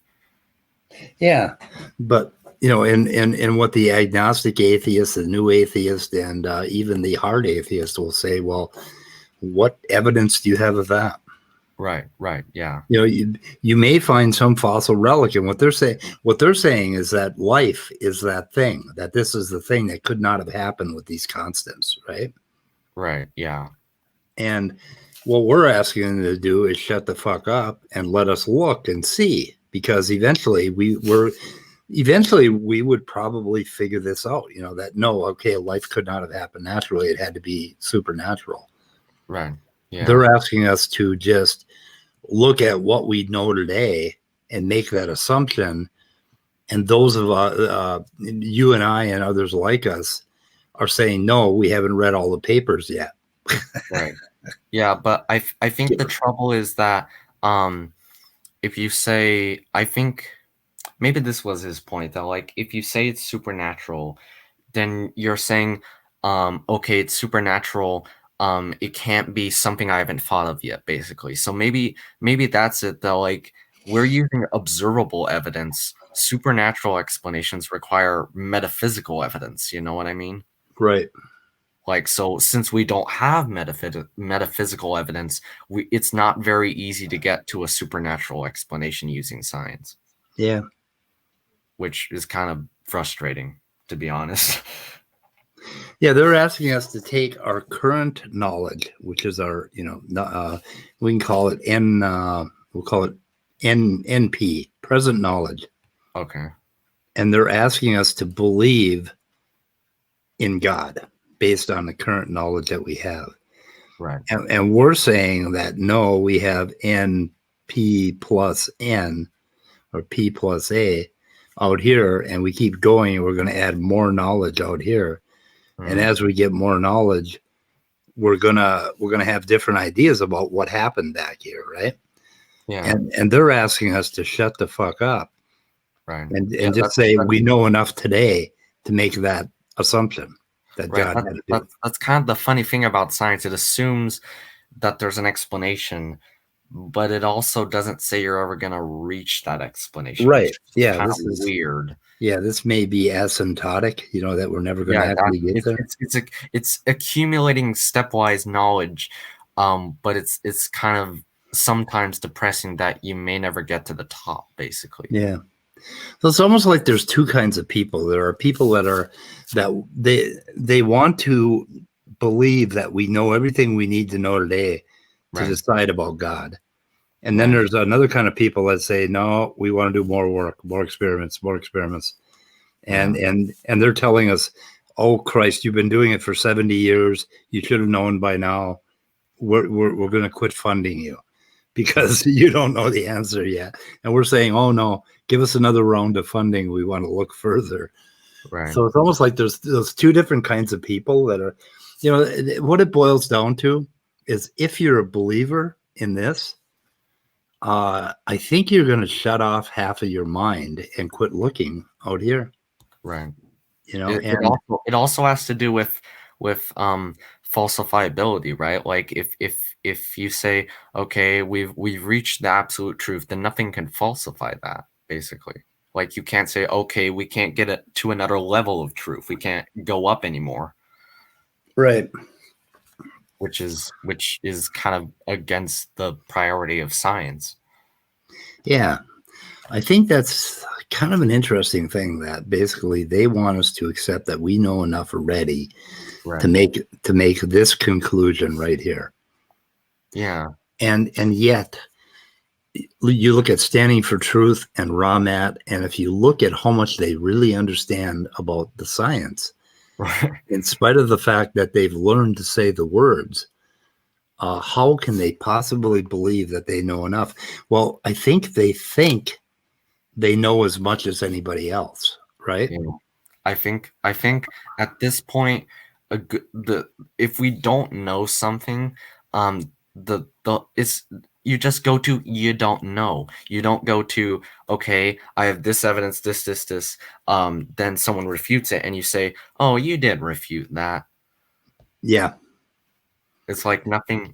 Yeah, but you know, and what the agnostic atheist, the new atheist, and even the hard atheist will say, well, what evidence do you have of that? Right, right, yeah, You know, you may find some fossil relic, and what they're saying is that life is that thing, that this is the thing that could not have happened with these constants, right? right, yeah, And what we're asking them to do is shut the fuck up and let us look and see, because eventually we would probably figure this out, you know, that no, okay, life could not have happened naturally, it had to be supernatural. right, yeah, They're asking us to just look at what we know today and make that assumption, and those of you and I and others like us are saying no, we haven't read all the papers yet. right. Yeah, but I think the trouble is that if you say, I think maybe this was his point, that like if you say it's supernatural, then you're saying, okay, it's supernatural. It can't be something I haven't thought of yet, basically. So maybe that's it though. Like we're using observable evidence. Supernatural explanations require metaphysical evidence. You know what I mean? Right. Like, so since we don't have metaphysical evidence, it's not very easy to get to a supernatural explanation using science, Yeah. which is kind of frustrating, to be honest. Yeah, they're asking us to take our current knowledge, which is our, you know, we can call it we'll call it NP, present knowledge, Okay. and they're asking us to believe in God based on the current knowledge that we have, Right. and we're saying that no, we have NP plus N or P plus A out here, and we keep going, and we're going to add more knowledge out here, and Mm. as we get more knowledge, we're gonna have different ideas about what happened back here, right? Yeah. And they're asking us to shut the fuck up Right. Yeah. and just say we know enough today to make that assumption that Right. God had to do. That's kind of the funny thing about science. It assumes that there's an explanation, but it also doesn't say you're ever going to reach that explanation, which Right. is Yeah. kind of weird. This may be asymptotic, you know, that we're never going to Yeah, actually get it's there. it's accumulating stepwise knowledge, but it's kind of sometimes depressing that you may never get to the top, basically. Yeah. So it's almost like there's two kinds of people. There are people that they want to believe that we know everything we need to know today to Right, decide about God. And then right, there's another kind of people that say, no, we want to do more work, more experiments, more experiments. yeah, And they're telling us, oh Christ, you've been doing it for 70 years. You should have known by now. We're going to quit funding you right, because you don't know the answer yet. And we're saying, oh no, give us another round of funding. We want to look further. right, So it's almost like there's those two different kinds of people that are, you know, what it boils down to is if you're a believer in this, I think you're going to shut off half of your mind and quit looking out here, right. you know, and It also has to do with falsifiability, right? Like if you say, okay, we've reached the absolute truth, then nothing can falsify that, basically. Like you can't say, okay, we can't get it to another level of truth. We can't go up anymore. Right. which is kind of against the priority of science. Yeah. I think that's kind of an interesting thing that basically they want us to accept that we know enough already Right. to make this conclusion right here. Yeah. And yet you look at Standing for Truth and Raw Mat, and if you look at how much they really understand about the science, in spite of the fact that they've learned to say the words, how can they possibly believe that they know enough? Well, I think they know as much as anybody else, right? Yeah. I think at this point, the if we don't know something, the it's you just go to you don't know. You don't go to, okay, I have this evidence, this. Then someone refutes it, and you say, oh, you did refute that. Yeah. It's like nothing.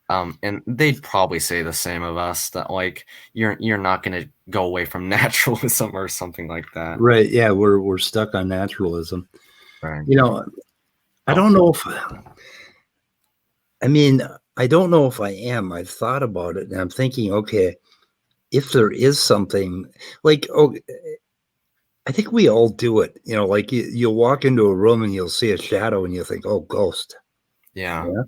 And they'd probably say the same of us, that like you're not gonna go away from naturalism or something like that. Right. Yeah. We're stuck on naturalism. Right. You know, I Oh, don't know if, I mean, I don't know if I am. I've thought about it and I'm thinking, okay, if there is something like, oh, I think we all do it. You know, like you'll walk into a room and you'll see a shadow and you'll think, oh, ghost. yeah. Yeah.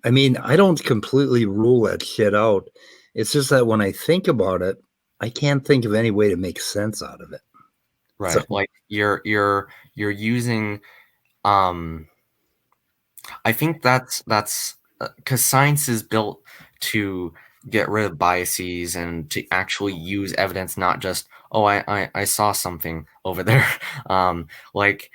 I mean, I don't completely rule that shit out. It's just that when I think about it, I can't think of any way to make sense out of it. So, Right. Like you're using um I think that's because science is built to get rid of biases and to actually use evidence, not just, oh, I saw something over there. Like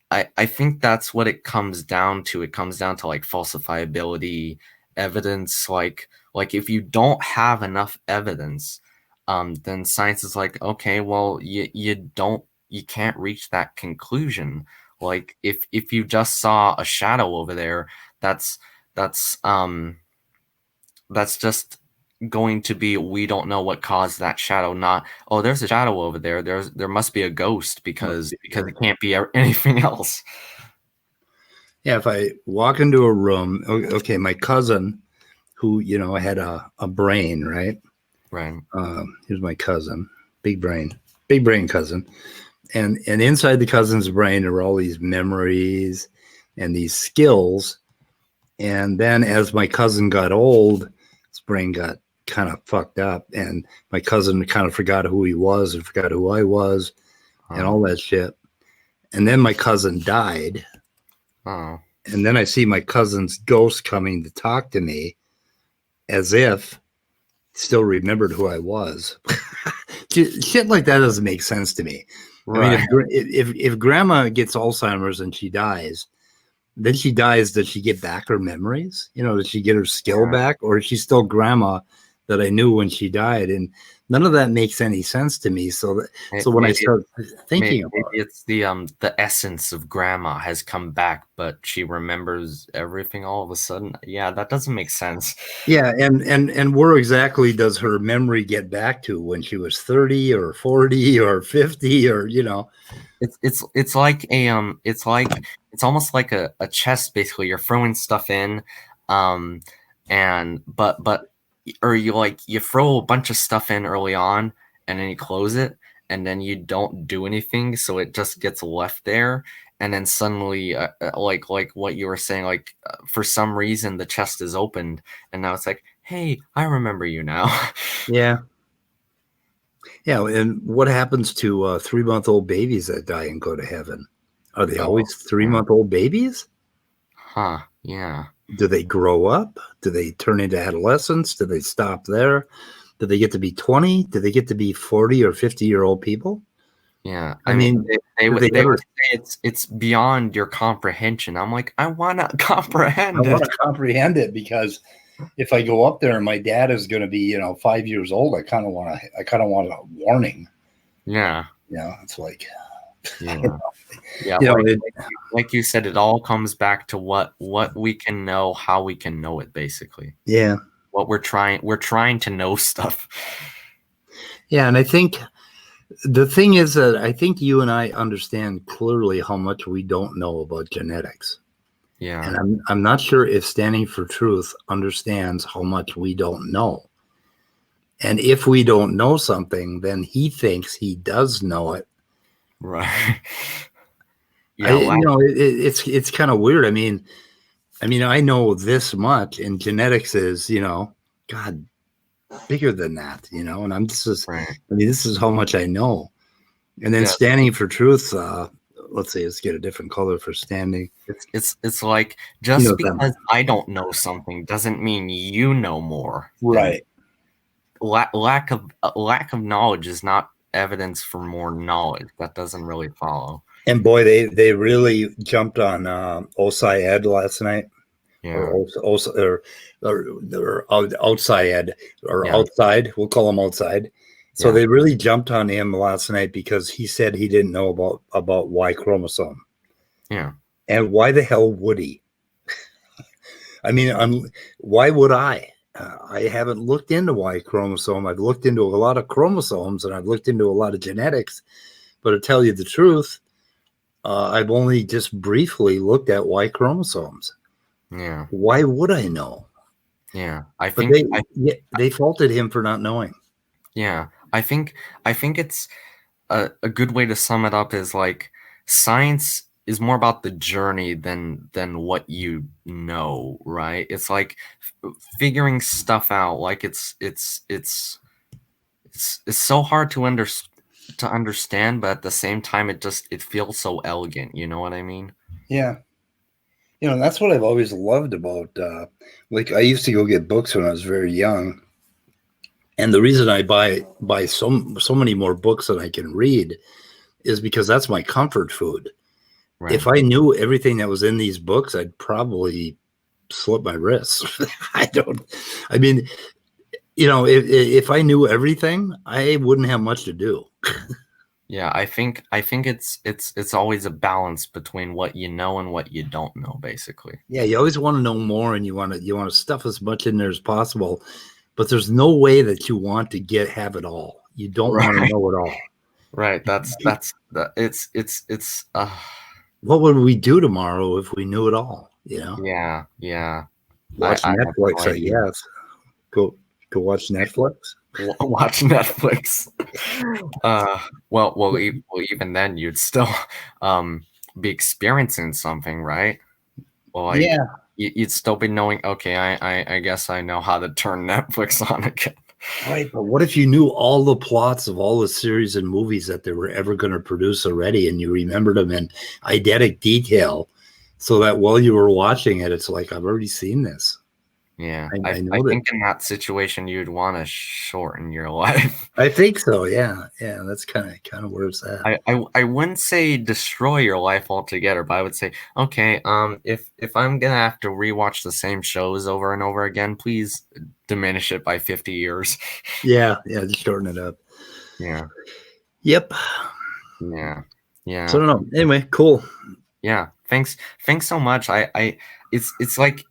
I think that's what it comes down to. It comes down to like falsifiability, evidence. Like if you don't have enough evidence, then science is like, okay, well, you can't reach that conclusion. Like if you just saw a shadow over there, that's that's um that's just going to be, we don't know what caused that shadow, not, oh, there's a shadow over there, there must be a ghost, because it can't be anything else. yeah, if I walk into a room, okay, my cousin, who, had a brain, right? Right. Here's my cousin, big brain cousin. And inside the cousin's brain are all these memories and these skills. And then as my cousin got old, his brain got kind of fucked up. And my cousin kind of forgot who he was and forgot who I was and all that shit. And then my cousin died. Oh. And then I see my cousin's ghost coming to talk to me as if he still remembered who I was. Shit like that doesn't make sense to me. Right. I mean, if grandma gets Alzheimer's and she dies, then she dies. Does she get back her memories? Does she get her skill back, or is she still grandma that I knew when she died? And none of that makes any sense to me. So when I start thinking about maybe it's the essence of grandma has come back, but she remembers everything all of a sudden. Yeah, that doesn't make sense. yeah, and where exactly does her memory get back to, when she was 30 or 40 or 50, or It's like it's almost like a chest, basically. You're throwing stuff in, and but or you throw a bunch of stuff in early on, and then you close it, and then you don't do anything, so it just gets left there, and then suddenly, like what you were saying, like for some reason the chest is opened, and now it's like, hey, I remember you now. yeah. Yeah, and what happens to 3-month-old babies that die and go to heaven? Are they Oh, always yeah. 3-month-old babies? Huh. Yeah. Do they grow up? Do they turn into adolescents? Do they stop there? Do they get to be 20? Do they get to be 40 or 50-year-old people? Yeah, I mean, they do would they ever? say it's beyond your comprehension. I'm like, I wanna I comprehend want it. to comprehend it, because if I go up there and my dad is going to be, 5 years old, I kind of want a warning. Yeah, It's like, yeah, yeah. you know, Like it, like you said, it all comes back to what we can know, how we can know it, basically. yeah, What we're trying to know stuff. yeah, and I think the thing is that I think you and I understand clearly how much we don't know about genetics. Yeah. And I'm not sure if Standing for Truth understands how much we don't know. And if we don't know something, then he thinks he does know it. Right. I, Yeah. it's kind of weird. I know this much, and genetics is, God, bigger than that, and Right. this is how much I know. And then Yeah. Standing for Truth, let's see, let's get a different color for standing. It's like, You know just what that because I don't know something doesn't mean you know more than right. lack of knowledge is not evidence for more knowledge. That doesn't really follow. And boy, they really jumped on OSI Ed last night, or Yeah. outside Ed, or Yeah. outside. We'll call him outside. So Yeah. they really jumped on him last night because he said he didn't know about Y chromosome. Yeah. And why the hell would he? Why would I? I haven't looked into Y chromosome. I've looked into a lot of chromosomes and I've looked into a lot of genetics. But to tell you the truth, I've only just briefly looked at Y chromosomes. Yeah. Why would I know? Yeah. But they faulted him for not knowing. Yeah. I think it's a good way to sum it up is like, science is more about the journey than what you know, right? It's like figuring stuff out. Like it's so hard to understand, but at the same time it feels so elegant, you know what I mean? Yeah. That's what I've always loved about, like I used to go get books when I was very young. And the reason I buy so many more books than I can read is because that's my comfort food. If Right. I knew everything that was in these books, I'd probably slip my wrists. I don't. I mean, if I knew everything, I wouldn't have much to do. Yeah, I think it's always a balance between what you know and what you don't know, basically. Yeah, you always want to know more, and you want to stuff as much in there as possible. But there's no way that you want to have it all. You don't want to Right. know it all. Right. That's the it's What would we do tomorrow if we knew it all? yeah, yeah. Watch I have no Netflix, I idea. guess. Go watch Netflix. Watch Netflix. Well, even then, you'd still um be experiencing something, right? Well, like Yeah, you'd still be knowing. Okay, I guess I know how to turn Netflix on again. right. But what if you knew all the plots of all the series and movies that they were ever going to produce already, and you remembered them in eidetic detail, so that while you were watching it, it's like I've already seen this. Yeah, I I know that. think in that situation you'd want to shorten your life. I think so. Yeah, yeah. That's kind of where it's at. I wouldn't say destroy your life altogether, but I would say, okay, if I'm gonna have to rewatch the same shows over and over again, please diminish it by 50 years. Yeah, yeah. Just shorten it up. Yeah, Yep. yeah, So yeah, I don't know. Anyway, cool. yeah. Thanks so much. It's like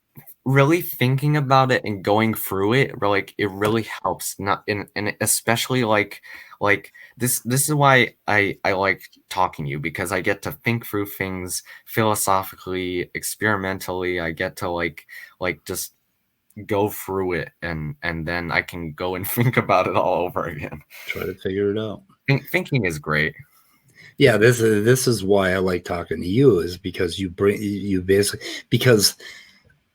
really thinking about it and going through it, like it really helps. Not in and especially like this is why I like talking to you, because I get to think through things philosophically, experimentally. I get to like just go through it, and then I can go and think about it all over again. Try to figure it out. Thinking is great. Yeah, this is why I like talking to you, is because you basically, because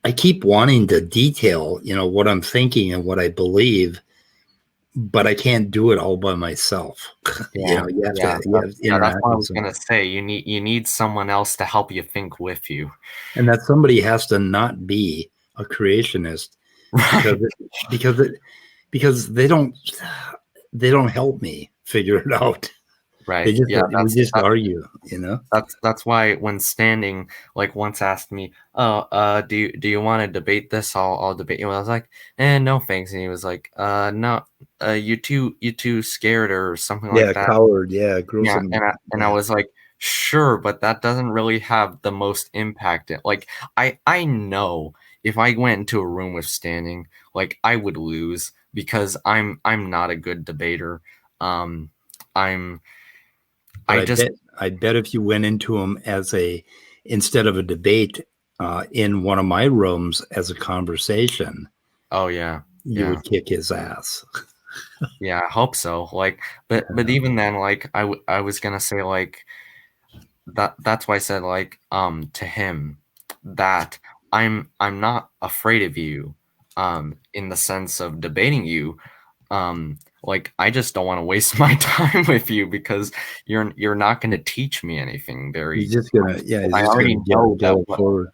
I keep wanting to detail, what I'm thinking and what I believe, but I can't do it all by myself. Yeah, You have to yeah, you have to yeah. That's interact what I with was gonna someone, say. You need someone else to help you think with you. and that somebody has to not be a creationist, because Right, it, because it because they don't help me figure it out. They right. just Yeah, we just argue. that's why when Standing like once asked me, "Oh, do you want to debate this? I'll debate you." And I was like, no, thanks." And he was like, no, you too scared or something like Yeah, that. coward. Yeah, Yeah, gruesome. and I Yeah, was like, sure, but that doesn't really have the most impact. Like I know if I went into a room with Standing, like I would lose because I'm not a good debater. Um, I'm but I I just bet if you went into them as a instead of a debate, in one of my rooms as a conversation, Oh yeah, you yeah, would kick his ass. yeah. I hope so. Like, but even then, like, I was gonna say like that's why I said like to him that I'm not afraid of you in the sense of debating you. Like I just don't want to waste my time with you because you're not going to teach me anything He's very. just gonna, yeah, And he's I just already gonna know get that it what forward.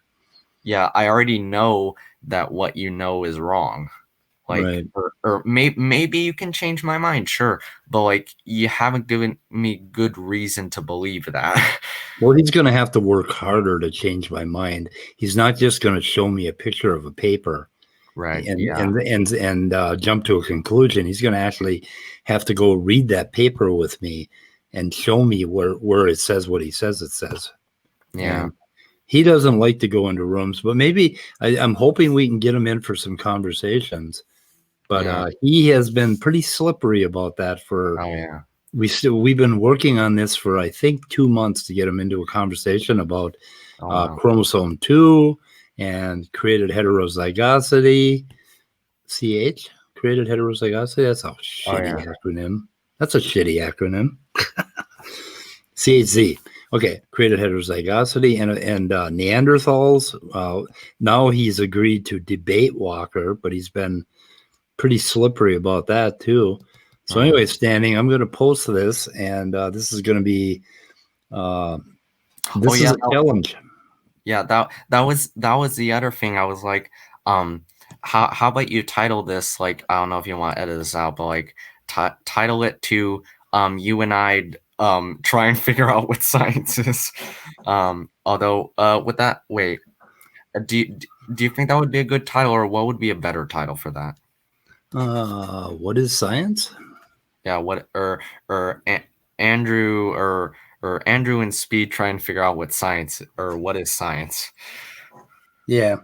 yeah, I already know that what you know is wrong. Like Right. or maybe you can change my mind, sure, but like you haven't given me good reason to believe that. Well, he's gonna have to work harder to change my mind. He's not just gonna show me a picture of a paper Right. and Yeah. jump to a conclusion. He's gonna actually have to go read that paper with me and show me where it says what he says it says. Yeah. And he doesn't like to go into rooms, but maybe I'm hoping we can get him in for some conversations. But Yeah. he has been pretty slippery about that for Oh yeah. we've been working on this for I think 2 months to get him into a conversation about Oh wow. chromosome 2 and created heterozygosity. CH, created heterozygosity. That's a Oh shitty yeah. acronym. That's a shitty acronym. CHZ. Okay, created heterozygosity and Neanderthals. Now he's agreed to debate Walker, but he's been pretty slippery about that too. So Oh, anyway, Standing, I'm going to post this, and this is going to be uh, oh this is yeah. a challenge. Yeah, that was the other thing. I was like, how about you title this like I don't know if you want to edit this out, but like title it to you and I try and figure out what science is. Although with that, wait, do you think that would be a good title, or what would be a better title for that? What is science? Yeah, what or Andrew or Andrew and Speed try and figure out what science or what is science. Yeah.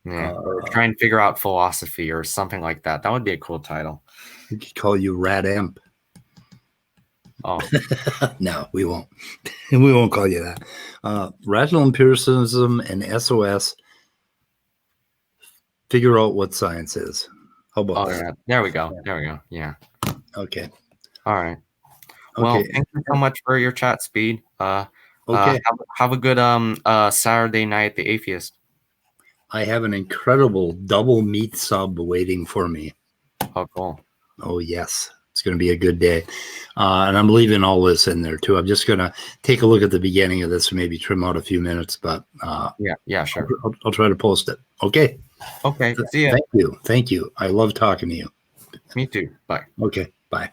Yeah, or Uh, try and figure out philosophy or something like that. That would be a cool title. we could call you Rat Imp. Oh, No, we won't. We won't call you that. Rational empiricism and SOS figure out what science is. How about oh that? yeah. There we go. Yeah. There we go. Yeah. Okay. All right. Well, Okay. thank you so much for your chat, Speed. Okay. Have a good Saturday night at the Atheist. I have an incredible double meat sub waiting for me. Oh, cool. Oh, yes. It's going to be a good day. And I'm leaving all this in there too. I'm just going to take a look at the beginning of this and maybe trim out a few minutes, but Yeah. Yeah. Sure. I'll try to post it. Okay. Okay. See ya. Thank you. Thank you. I love talking to you. Me too. Bye. Okay. Bye.